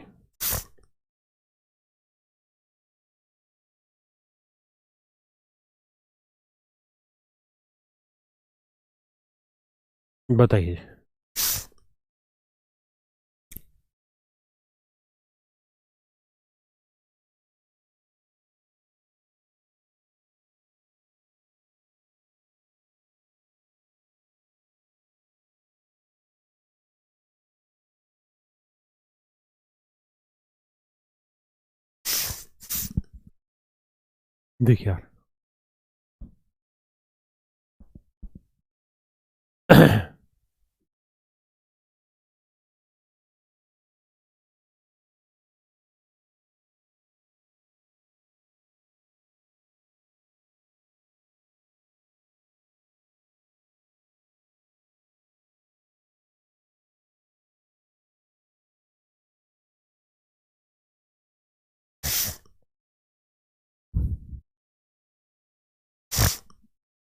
बताइए। देखिए यार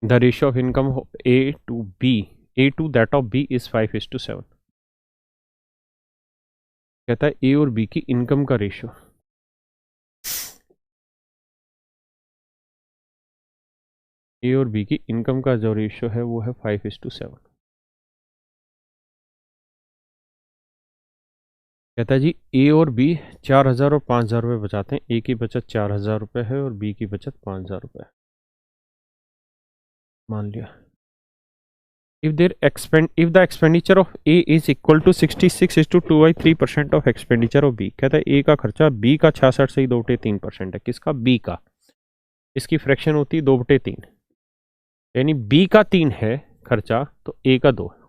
the ratio of income A to that of B is 5:7। कहता है ए और बी की इनकम का रेशियो, ए और बी की इनकम का जो रेशियो है वो है 5:7। कहता है जी ए और बी 4,000 और 5,000 रुपये बचाते हैं, ए की बचत 4,000 रुपये है और बी की बचत 5,000 रुपये है, मान लिया। if the expenditure of A is equal to 66:2/3% of expenditure of B, कहता है A का खर्चा B का 66 से ही 2/3% है, किसका? B का। इसकी फ्रैक्शन होती है 2/3, यानी B का 3 है खर्चा तो A का 2 है,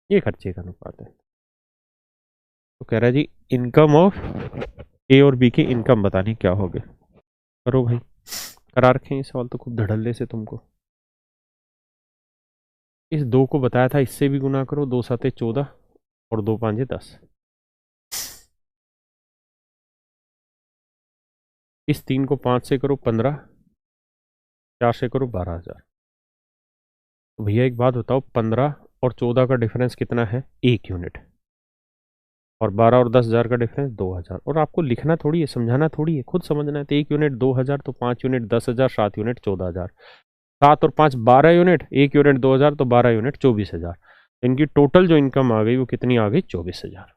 ये खर्चे का अनुपात है। तो कह रहा है जी इनकम ऑफ ए और बी की इनकम बतानी क्या होगी। करो भाई, करा रखे हैं सवाल तो खूब धड़ल्ले से तुमको। इस 2 को बताया था, इससे भी गुना करो, 2 7 14 और 2 5 10। इस 3 को 5 से करो 15, 4 से करो 12,000। तो भैया एक बात बताओ, 15 और 14 का डिफरेंस कितना है? 1 यूनिट। और 12 और 10,000 का डिफरेंस 2,000। और आपको लिखना थोड़ी है, समझाना थोड़ी है, खुद समझना है। तो 1 यूनिट 2,000, तो 5 यूनिट 10,000, 7 यूनिट 14,000, 7 और 5 12 यूनिट, 1 यूनिट 2,000, तो 12 यूनिट 24,000। इनकी टोटल जो इनकम आ गई वो कितनी आ गई? 24,000।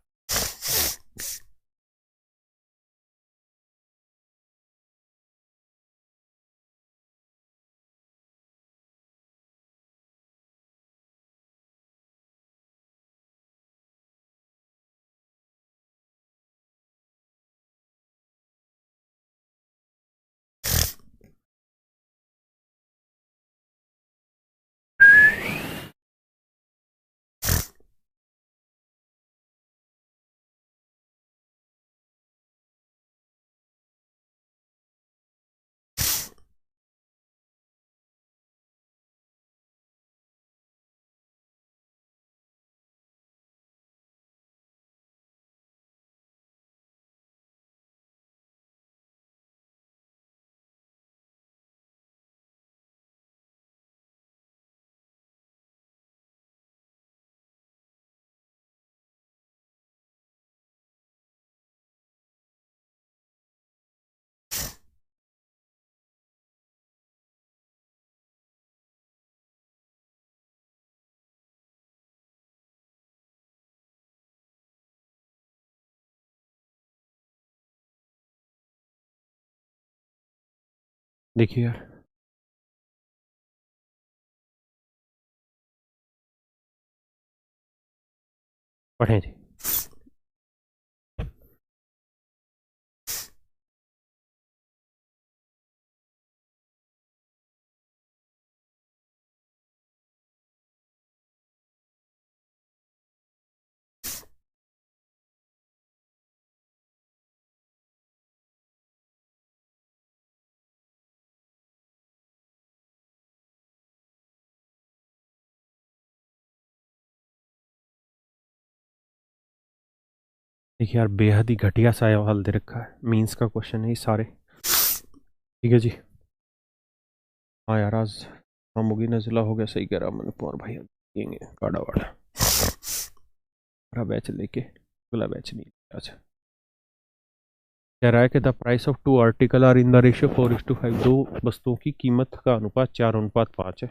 देखिए यार, पढ़ें जी। देखिए यार, बेहद ही घटिया सा सवाल दे रखा है, मीन्स का क्वेश्चन है ये सारे। ठीक है जी। हाँ यार, आज हम होगी नजला हो गया, सही कह रहा मैंने, पौर भाई देंगे काड़ा वाड़ा। हरा बैच लेके अगला बैच नहीं। अच्छा, कह रहा है कि the price of two article are in the ratio 4:5। दो वस्तुओं की कीमत का अनुपात 4:5 है।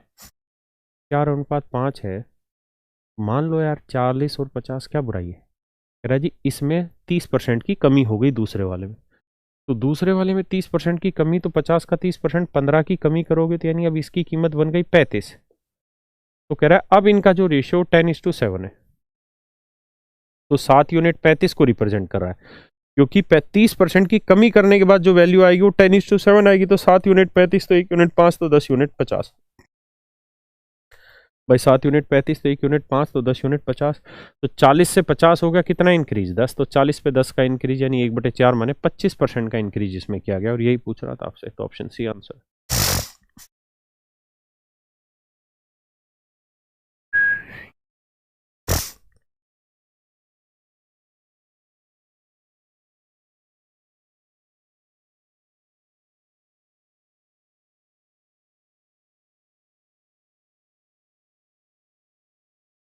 4:5 है। मान लो यार 40 और 50, क्या बुराई है? कह रहा है जी इसमें 30% की कमी हो गई दूसरे वाले में। तो दूसरे वाले में 30% की कमी, तो 50 का 30% 15 की कमी करोगे, तो यानी अब इसकी कीमत बन गई 35। तो कह रहा है अब इनका जो रेशियो 10:7 है। तो 7 यूनिट 35 को रिप्रेजेंट कर रहा है, क्योंकि 30% की कमी करने के बाद जो वैल्यू आएगी वो 10:7 आएगी। तो 7 यूनिट 35, तो 1 यूनिट 5, तो 10 यूनिट 50। भाई 7 यूनिट 35, तो 1 यूनिट 5, तो 10 यूनिट 50। तो 40 से 50 हो गया कितना इंक्रीज? 10। तो 40 पे 10 का इंक्रीज यानी 1/4 माने 25% का इंक्रीज इसमें किया गया, और यही पूछ रहा था आपसे। तो ऑप्शन सी आंसर।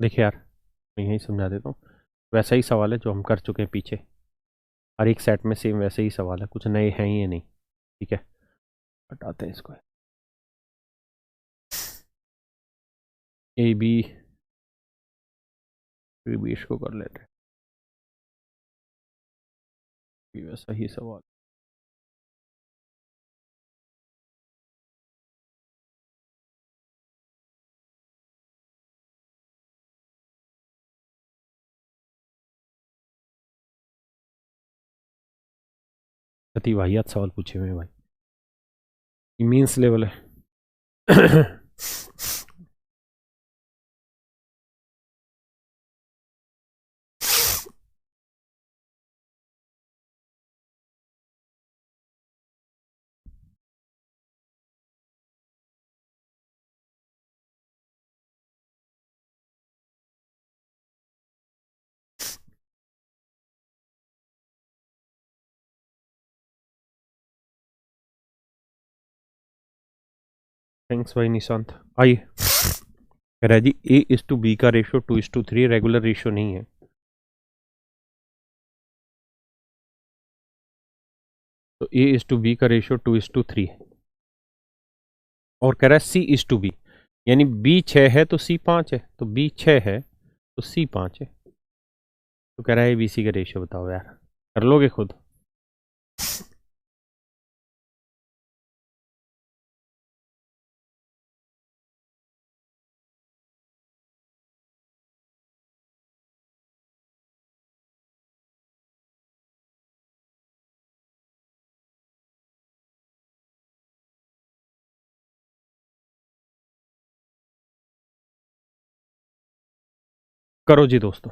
देखिए यार, मैं यही समझा देता हूँ। वैसा ही सवाल है जो हम कर चुके हैं पीछे। हर एक सेट में सेम वैसे ही सवाल है, कुछ नए हैं ही ये नहीं। ठीक है, हटाते हैं इसको। ए बी, फिर भी इसको कर लेते हैं। भी वैसा ही सवाल। अति वाहियात सवाल पूछे हुए हैं भाई, मीन्स लेवल है। थैंक्स भाई निशांत। आइए। कह रहा है जी A/B का रेशियो 2:3 रेगुलर रेशियो नहीं है। तो A/B का रेशियो 2:3 है। और कह रहा है C/B, यानी B 6 है तो C 5 है, तो B 6 है तो C 5 है। तो कह रहा है ABC का रेशियो बताओ यार, कर लोगे खुद? करो जी दोस्तों।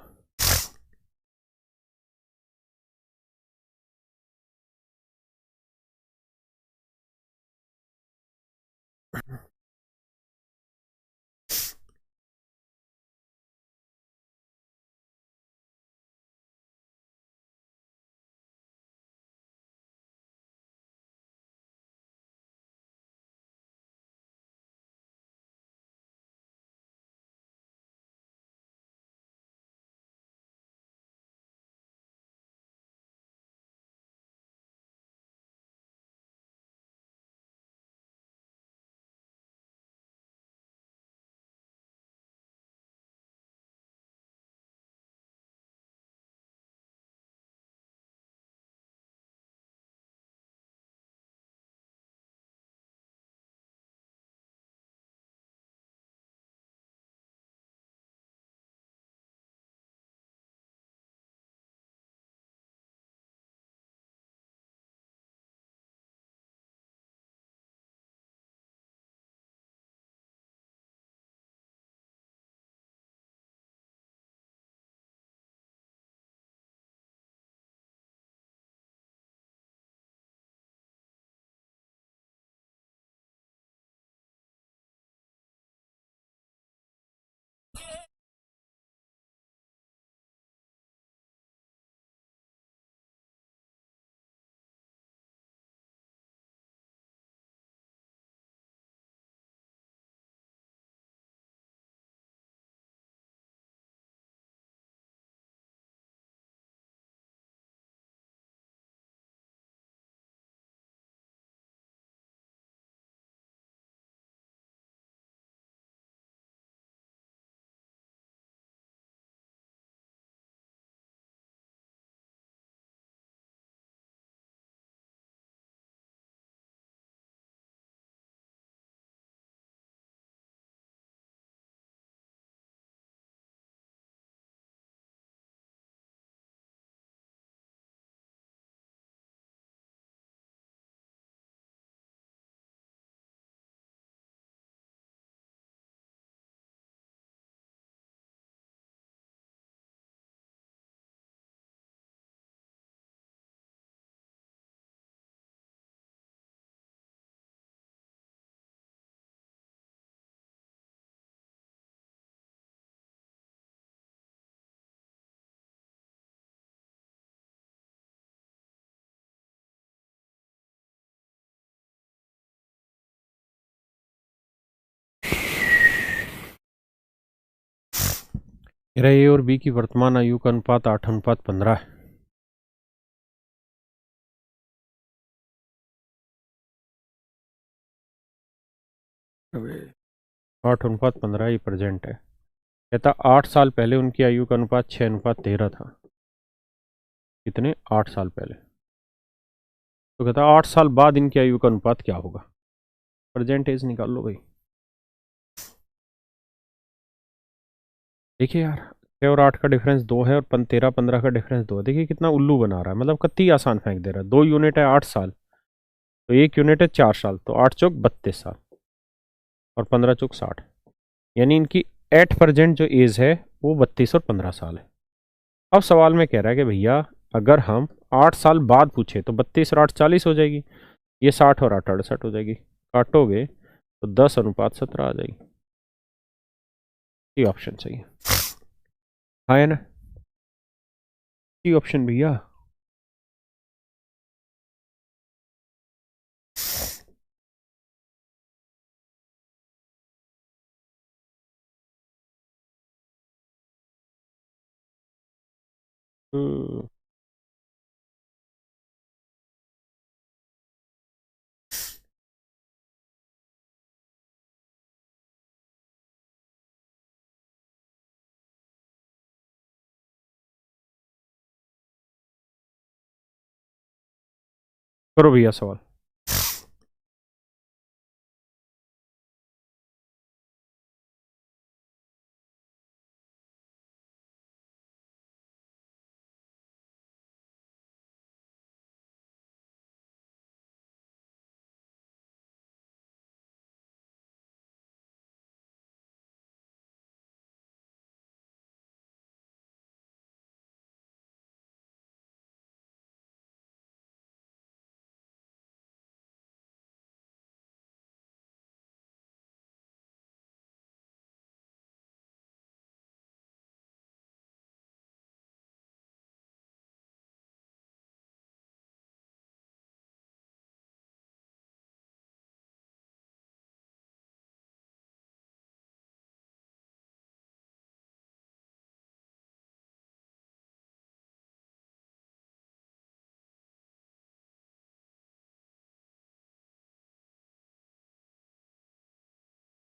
कह रहा है A और B की वर्तमान आयु का अनुपात 8:15 है। 8:15 ये प्रेजेंट है। कहता 8 साल पहले उनकी आयु का अनुपात 6:13 था। कितने? 8 साल पहले। तो कहता 8 साल बाद इनकी आयु का अनुपात क्या होगा? प्रेजेंट एज निकाल लो भाई। देखिए यार, 6 और 8 का डिफरेंस 2 है और 13-15 का डिफरेंस 2 है। देखिए कितना उल्लू बना रहा है, मतलब कत्ती आसान फेंक दे रहा है। 2 यूनिट है 8 साल, तो 1 यूनिट है 4 साल, तो 8 चौक 32 साल और 15 चौक 60, यानी इनकी एट प्रेजेंट जो एज है वो 32 और 15 साल है। अब सवाल में कह रहा है कि भैया अगर हम 8 साल बाद पूछे तो 32 और 8 40 हो जाएगी, ये 60 और 8 68 हो जाएगी। काटोगे तो 10:17 आ जाएगी। ये ऑप्शन सही है। हाँ है ना? ये ऑप्शन भैया। हम्म, करो भैया सवाल।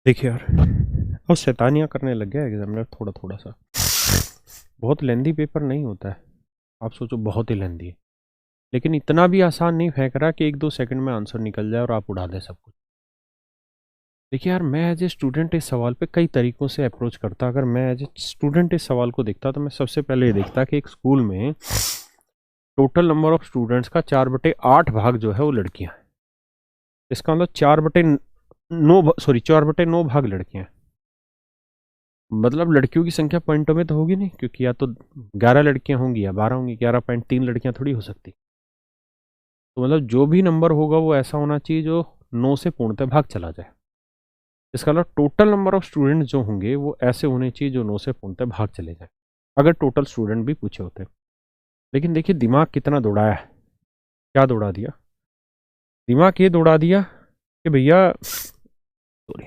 देखिए यार, और शैतानियाँ करने लग गया एग्जामिनर थोड़ा थोड़ा सा। बहुत लेंदी पेपर नहीं होता है, आप सोचो बहुत ही लेंदी है, लेकिन इतना भी आसान नहीं फेंक रहा कि 1-2 सेकंड में आंसर निकल जाए और आप उड़ा दें सब कुछ। देखिए यार, मैं एज ए स्टूडेंट इस सवाल पे कई तरीकों से अप्रोच करता। अगर मैं एज ए स्टूडेंट इस सवाल को देखता तो मैं सबसे पहले ये देखता कि एक स्कूल में टोटल नंबर ऑफ स्टूडेंट्स का 4/8 भाग जो है वो लड़कियां हैं। इसका मतलब 4/9 भाग लड़कियां हैं। मतलब लड़कियों की संख्या पॉइंटों में तो होगी नहीं, क्योंकि या तो 11 लड़कियां होंगी या 12 होंगी। 11.3 लड़कियां थोड़ी हो सकती। तो मतलब जो भी नंबर होगा वो ऐसा होना चाहिए जो 9 से पूर्णतः भाग चला जाए। इसका मतलब टोटल नंबर ऑफ स्टूडेंट जो होंगे वो ऐसे होने चाहिए जो 9 से पूर्णतः भाग चले जाए, अगर टोटल स्टूडेंट भी पूछे होते। लेकिन देखिए दिमाग कितना दौड़ाया है। क्या दौड़ा दिया? दिमाग ये दौड़ा दिया कि भैया, सॉरी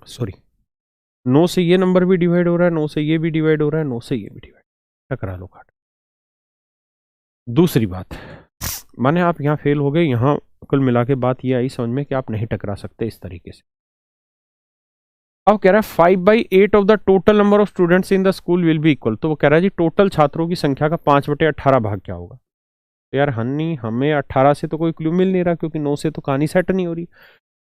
सॉरी, 9 से ये नंबर भी डिवाइड हो रहा है, 9 से ये भी डिवाइड हो रहा है, 9 से ये भी डिवाइड, टकरा लो काट। दूसरी बात, माने आप यहाँ फेल हो गए, यहाँ कुल मिला के बात ये आई समझ में कि आप नहीं टकरा सकते इस तरीके से। अब कह रहा है 5/8 of the total number of students in the school will be equal. तो वो कह रहा है जी टोटल छात्रों की संख्या का 5/18 भाग क्या होगा। तो यार हन्नी, हमें 18 से तो कोई क्लू मिल नहीं रहा, क्योंकि 9 से तो कहानी सेट नहीं हो रही।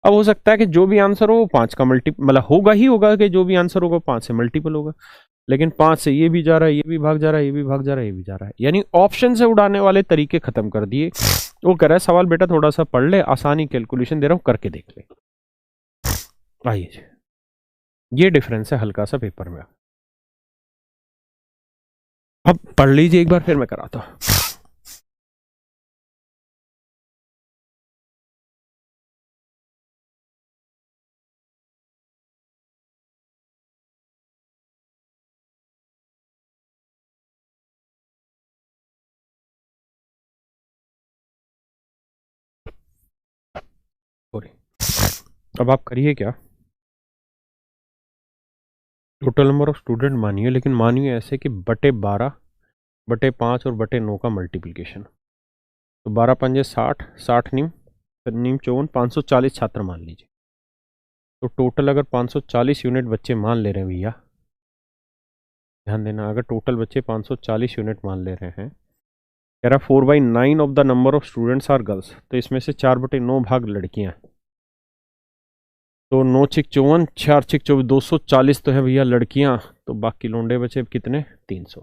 अब हो सकता है कि जो भी आंसर हो वो 5 का मल्टीपल, मतलब होगा ही होगा कि जो भी आंसर होगा 5 से मल्टीपल होगा। लेकिन 5 से ये भी जा रहा है, ये भी भाग जा रहा है, ये भी भाग जा रहा है, ये भी जा रहा है। यानी ऑप्शन से उड़ाने वाले तरीके खत्म कर दिए। वो कह रहा है सवाल बेटा थोड़ा सा पढ़ ले, आसानी कैलकुलेशन दे रहा हूं करके देख ले। आइए, ये डिफरेंस है हल्का सा पेपर में। अब पढ़ लीजिए एक बार, फिर मैं कराता हूं। सॉरी, अब आप करिए क्या, टोटल नंबर ऑफ स्टूडेंट मानिए, लेकिन मानिए ऐसे कि बटे 12/5 और बटे 9 का मल्टीप्लीकेशन। तो 12×5 = 60, 60 नीम, नीम 54, 540 छात्र मान लीजिए। तो टोटल अगर 540 यूनिट बच्चे मान ले रहे हैं भैया, ध्यान देना, अगर टोटल बच्चे 540 यूनिट मान ले रहे हैं, कह रहा 4/9 of the number of students are girls. तो इसमें से 4/9 भाग लड़कियां हैं। तो 9×6 = 54, 4×6 = 24, 240 तो है भैया लड़कियां। तो बाकी लोंडे बचे कितने? 300।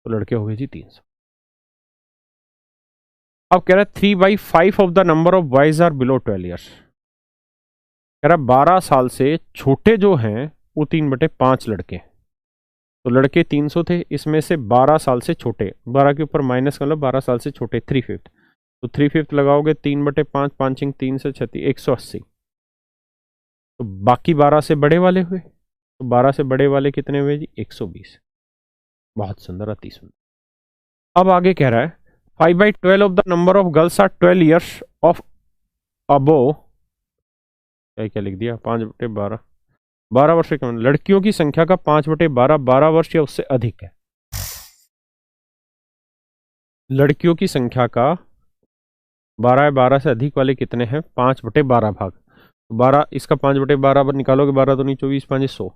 तो लड़के हो गए जी 300। अब कह रहा है 3/5 of the number of boys are below 12 years. कह रहा 12 साल से छोटे जो हैं वो 3/5 लड़के। तो लड़के 300 थे, इसमें से 12 साल से छोटे, 12 के ऊपर माइनस मतलब 12 साल से छोटे 3/5। तो 3/5 लगाओगे 3/5, 5×3 से 36, 180। तो बाकी 12 से बड़े वाले हुए, तो 12 से बड़े वाले कितने हुए जी? 120। बहुत सुंदर, अति सुंदर। अब आगे कह रहा है 5/12 of the number of girls are 12 years of above. क्या क्या लिख दिया? 5/12। 12 वर्ष से कम। लड़कियों की संख्या का 5/12 12 वर्ष या उससे अधिक है। लड़कियों की संख्या का 12/12 से अधिक वाले कितने हैं? 5/12 भाग 12, इसका 5/12 निकालोगे, 12 दूनी 24, 5 100।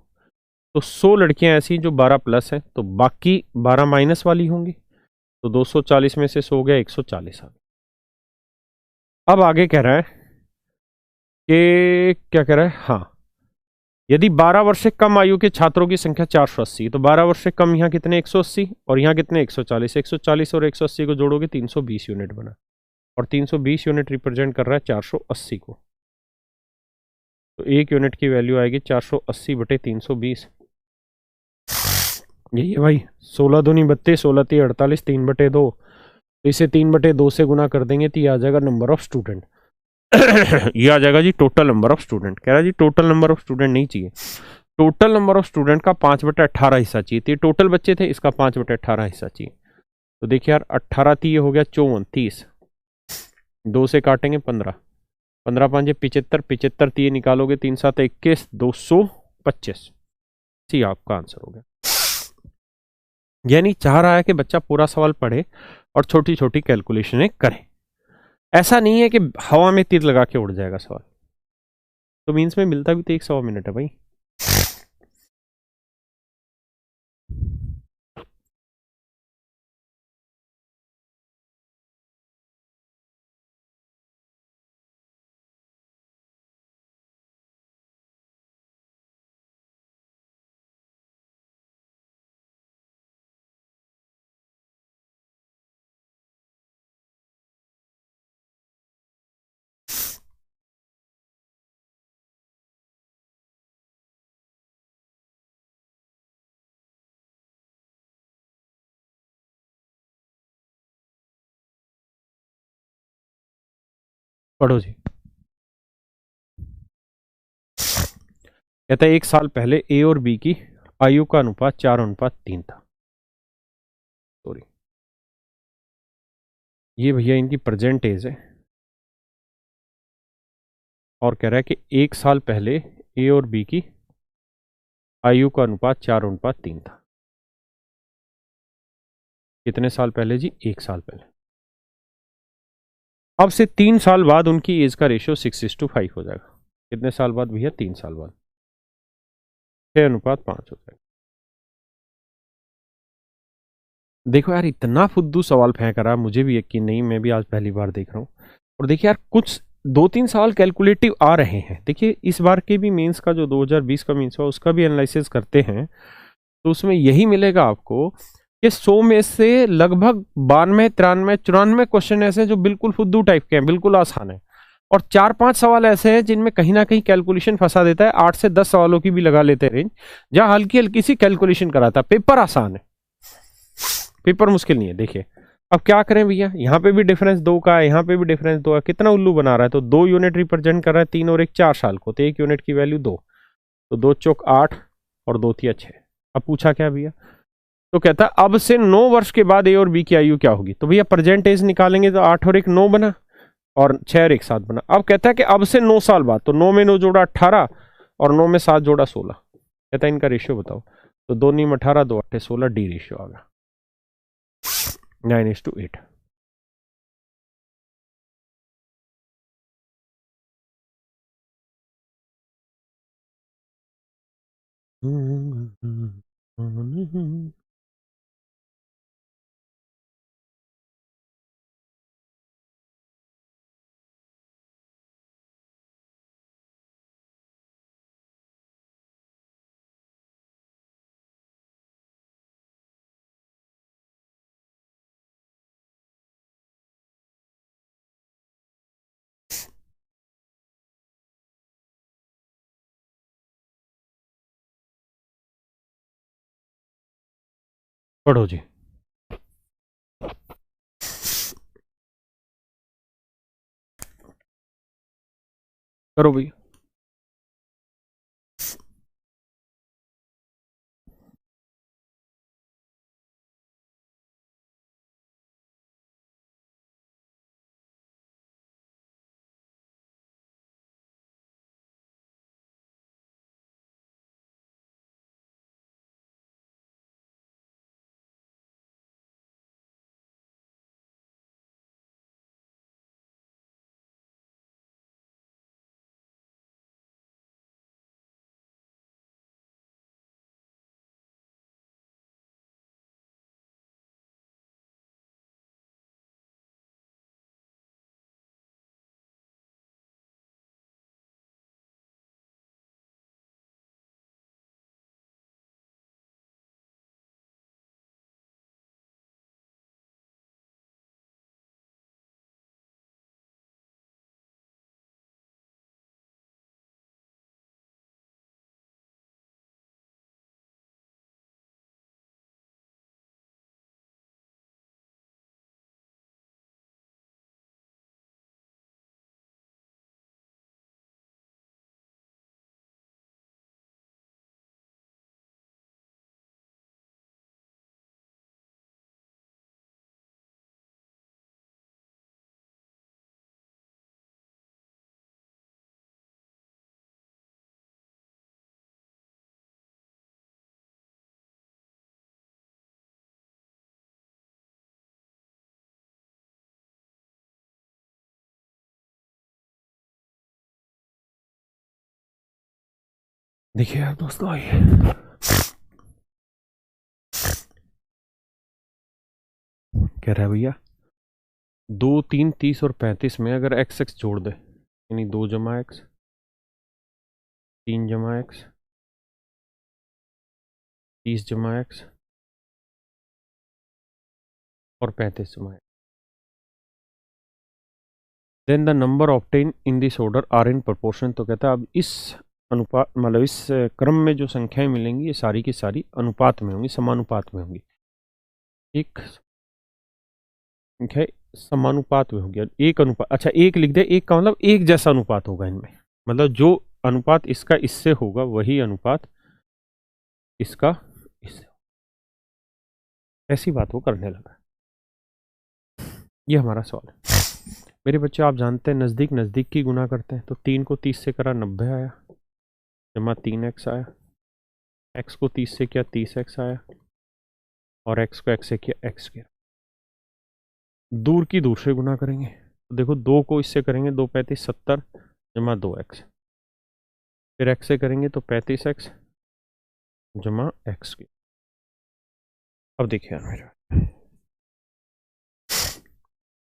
तो 100 लड़कियां ऐसी जो 12 प्लस हैं, तो बाकी 12 माइनस वाली होंगी। तो 240 में से 100 हो गया, 140 आ गया। अब आगे कह रहा है कि क्या कह रहा है, हाँ, यदि 12 वर्ष से कम आयु के छात्रों की संख्या 480, तो 12 वर्ष से कम यहाँ कितने? 180, और यहाँ कितने? 140। 140 और 180 को जोड़ोगे 320 यूनिट बना, और 320 यूनिट रिप्रेजेंट कर रहा है 480 को। तो एक यूनिट की वैल्यू आएगी 480/320। यही है भाई। 16 दूनी 32, 16 × 48, 3/2। तो इसे 3/2 से गुना कर देंगे तो ये आ जाएगा नंबर ऑफ स्टूडेंट। ये आ जाएगा जी टोटल नंबर ऑफ स्टूडेंट। कह रहा है जी टोटल नंबर ऑफ स्टूडेंट नहीं चाहिए, टोटल नंबर ऑफ स्टूडेंट का 5/18 हिस्सा चाहिए। तो ये टोटल बच्चे थे, इसका 5/18 हिस्सा चाहिए। तो देखिए यार, 18 थी, ये हो गया 54, 30, 2 से काटेंगे 15, 15 5 75, 75 थी, ये निकालोगे 3 7 21, 225। सी आपका आंसर हो गया। यानी चाह रहा है कि बच्चा पूरा सवाल पढ़े और छोटी छोटी कैलकुलेशनें करे। ऐसा नहीं है कि हवा में तीर लगा के उड़ जाएगा सवाल। तो मीन्स में मिलता भी तो 1 1/2 मिनट है भाई। पढ़ो जी। कहता है 1 साल पहले ए और बी की आयु का अनुपात 4:3 था। सॉरी, ये भैया इनकी प्रेजेंट एज है, और कह रहा है कि 1 साल पहले ए और बी की आयु का अनुपात 4:3 था। कितने साल पहले जी? 1 साल पहले। अब से 3 साल बाद उनकी एज का रेशियो 6:5 हो जाएगा। कितने साल बाद भैया? 3 साल बाद 6:5 हो जाएगा। देखो यार, इतना फुद्दू सवाल फेंक रहा है, मुझे भी यकीन नहीं, मैं भी आज पहली बार देख रहा हूँ। और देखिए यार, कुछ 2-3 सवाल कैलकुलेटिव आ रहे हैं। देखिए इस बार के भी मेंस का जो 2020 का मेंस हुआ, उसका भी एनालिसिस करते हैं, तो उसमें यही मिलेगा आपको कि 100 में से लगभग 92 93 94 क्वेश्चन ऐसे हैं जो बिल्कुल फुद्दू टाइप के हैं, बिल्कुल आसान है। और 4-5 सवाल ऐसे हैं जिनमें कहीं ना कहीं कैलकुलेशन फंसा देता है। 8 से 10 सवालों की भी लगा लेते हैं रेंज, जहां हल्की हल्की सी कैलकुलेशन कराता है। पेपर आसान है, पेपर मुश्किल नहीं है। देखिए अब क्या करें भैया, यहाँ पे भी डिफरेंस 2 का है, यहाँ पे भी डिफरेंस 2 है। कितना उल्लू बना रहा है? तो 2 यूनिट रिप्रेजेंट कर रहा है 3 और 1 4 साल को, तो 1 यूनिट की वैल्यू 2, तो 2 चौक 8 और 2 तिया 6। अब पूछा क्या भैया? तो कहता है अब से 9 वर्ष के बाद ए और बी की आयु क्या होगी। तो भैया प्रेजेंट एज निकालेंगे, तो 8 और 1 9 बना, और 6 और 1 7 बना। अब कहता है कि अब से 9 साल बाद, तो 9 में 9 जोड़ा 18, और 9 में 7 जोड़ा 16। कहता है इनका रेशियो बताओ। तो 2 नीम 18, 2 8 16, डी रेशियो आ गया 9:8। पढ़ो जी। करो भैया। देखिए यार दोस्तों, आइए कह रहा है भैया 2, 3, 30 और 35 में अगर एक्स एक्स जोड़ दे, यानी 2 जमा एक्स, 3 जमा एक्स, 30 जमा एक्स और 35 जमा X, then the number obtain in this order are in proportion. तो कहता है अब इस अनुपात, मतलब इस क्रम में जो संख्याएं मिलेंगी ये सारी की सारी अनुपात में होंगी, समानुपात में होंगी। एक संख्या समानुपात में होगी, एक अनुपात, अच्छा एक लिख दे, एक का मतलब एक जैसा अनुपात होगा इनमें, मतलब जो अनुपात इसका इससे होगा वही अनुपात इसका इससे, ऐसी बात वो करने लगा। ये हमारा सवाल है। मेरे बच्चे आप जानते हैं नज़दीक नज़दीक की गुना करते हैं, तो 3 को 30 से करा 90 आया, जमा 3x आया, x को 30 से किया 30x आया, और x को x से किया x किया। दूर की दूर से गुना करेंगे तो देखो 2 को इससे करेंगे 2 35 70 जमा 2x, फिर x से करेंगे तो 35x जमा x की। अब देखिए यार मेरा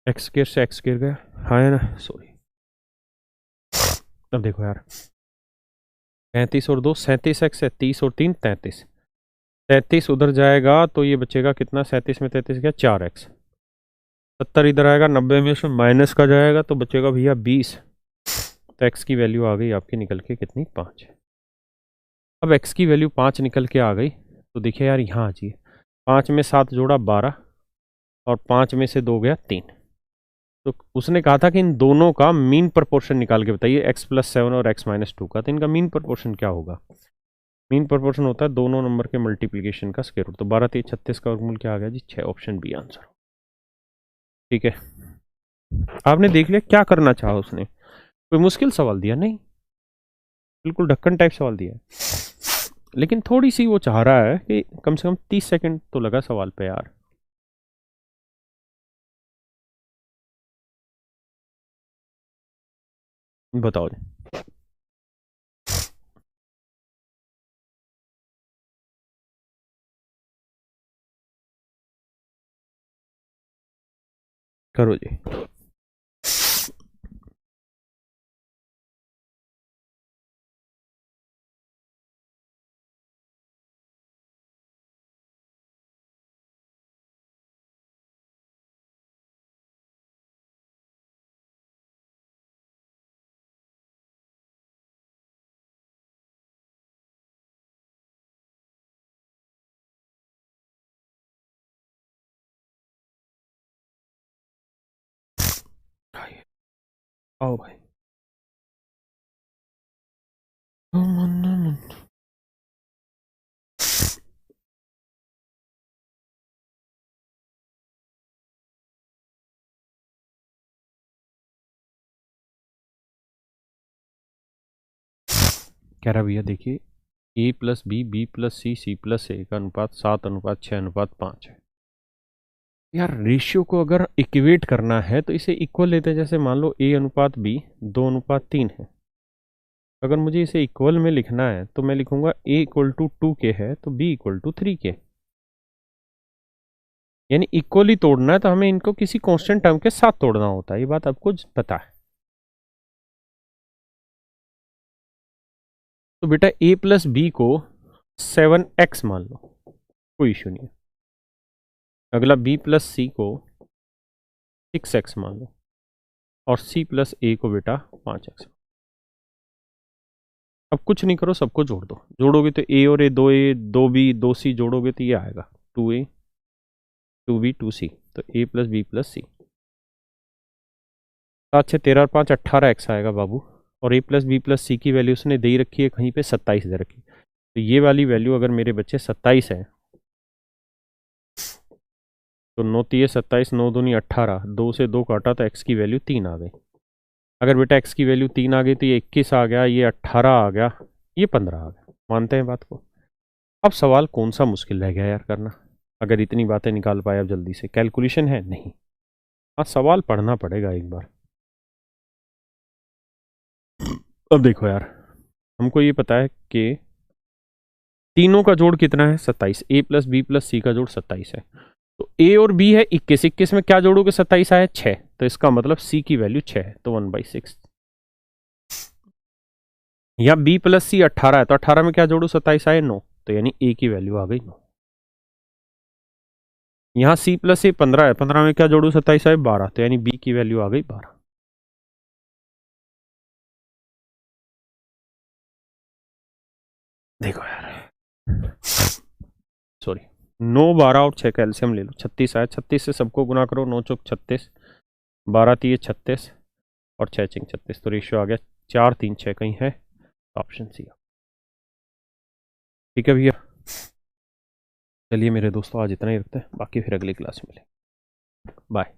एक्स स्क्वायर से एक्स स्क्वायर गया, हाँ है ना, सॉरी। अब देखो यार 35 और 2 37x है, 30 और 3 33, 33 उधर जाएगा तो ये बचेगा कितना, 37 में 33 गया 4x, 70 इधर आएगा, 90 में उसमें माइनस का जाएगा तो बचेगा भैया 20। तो x की वैल्यू आ गई आपकी निकल के कितनी, 5। अब x की वैल्यू 5 निकल के आ गई तो देखिए यार यहाँ आ जाइए, 5 में 7 जोड़ा 12 और 5 में से 2 गया 3। तो उसने कहा था कि इन दोनों का मीन प्रोपोर्शन निकाल के बताइए, x+7 और x-2 का, तो इनका मीन प्रोपोर्शन क्या होगा। मीन प्रोपोर्शन होता है दोनों नंबर के मल्टीप्लिकेशन का स्क्वायर रूट। तो 12 3 36 का वर्गमूल क्या आ गया जी, 6। Option B answer. ठीक है, आपने देख लिया क्या करना चाहा उसने, कोई मुश्किल सवाल दिया नहीं, बिल्कुल ढक्कन टाइप सवाल दिया है, लेकिन थोड़ी सी वो चाह रहा है कि कम से कम 30 सेकंड तो लगा सवाल पे यार। बताओ जी। करो जी। आओ भाई। कह रहा भैया देखिए a+b b+c c+a का अनुपात 7:6:5 है। यार रेशियो को अगर इक्वेट करना है तो इसे इक्वल लेते हैं, जैसे मान लो a/b 2:3 है। अगर मुझे इसे इक्वल में लिखना है तो मैं लिखूंगा a = 2k है तो b = 3k, यानी इक्वली तोड़ना है तो हमें इनको किसी कांस्टेंट टर्म के साथ तोड़ना होता है, ये बात आपको पता है। तो बेटा a+b को 7x मान लो, कोई इश्यू नहीं है। अगला b+c को 6x मान लो, और c+a को बेटा 5x। अब कुछ नहीं करो, सबको जोड़ दो, जोड़ोगे तो a और a 2a 2b 2c जोड़ोगे तो ये आएगा 2a 2b 2c, तो a+b+c। 7 6 13 और 5 18x आएगा बाबू, और a+b+c की वैल्यू उसने दे रखी है कहीं पे 27 दे रखी है। तो ये वाली वैल्यू अगर मेरे बच्चे 27 है तो 9 3 27 9 दूनी 18, 2 से 2 काटा तो x की वैल्यू 3 आ गई। अगर बेटा x की वैल्यू 3 आ गई तो ये 21 आ गया, ये 18 आ गया, ये 15 आ गया। मानते हैं बात को। अब सवाल कौन सा मुश्किल रह गया यार करना, अगर इतनी बातें निकाल पाए अब जल्दी से, कैलकुलेशन है नहीं, हाँ सवाल पढ़ना पड़ेगा एक बार। अब देखो यार, हमको ये पता है कि तीनों का जोड़ कितना है 27, ए प्लस बी प्लस सी का जोड़ 27 है। तो ए और बी है 21, 21 में क्या जोड़ोगे 27 आया 6, तो इसका मतलब सी की वैल्यू 6 है, तो 1/6। या बी प्लस सी 18 है, तो 18 में क्या जोड़ू 27 आए 9, तो यानी ए की वैल्यू आ गई 9। यहां सी प्लस ए 15 है, 15 में क्या जोड़ू 27 आए 12, तो यानी बी की वैल्यू आ गई 12। देखो यार, सॉरी, 9 12 और 6 का एलसीएम ले लो, 36 आया, 36 से सबको गुना करो, 9 चौक 36, 12 3 36 और 6 चिंग 36, तो रेशियो आ गया 4 3 6, कहीं है ऑप्शन सी। ठीक है भैया, चलिए मेरे दोस्तों आज इतना ही रखते हैं, बाकी फिर अगली क्लास में मिलेंगे। बाय।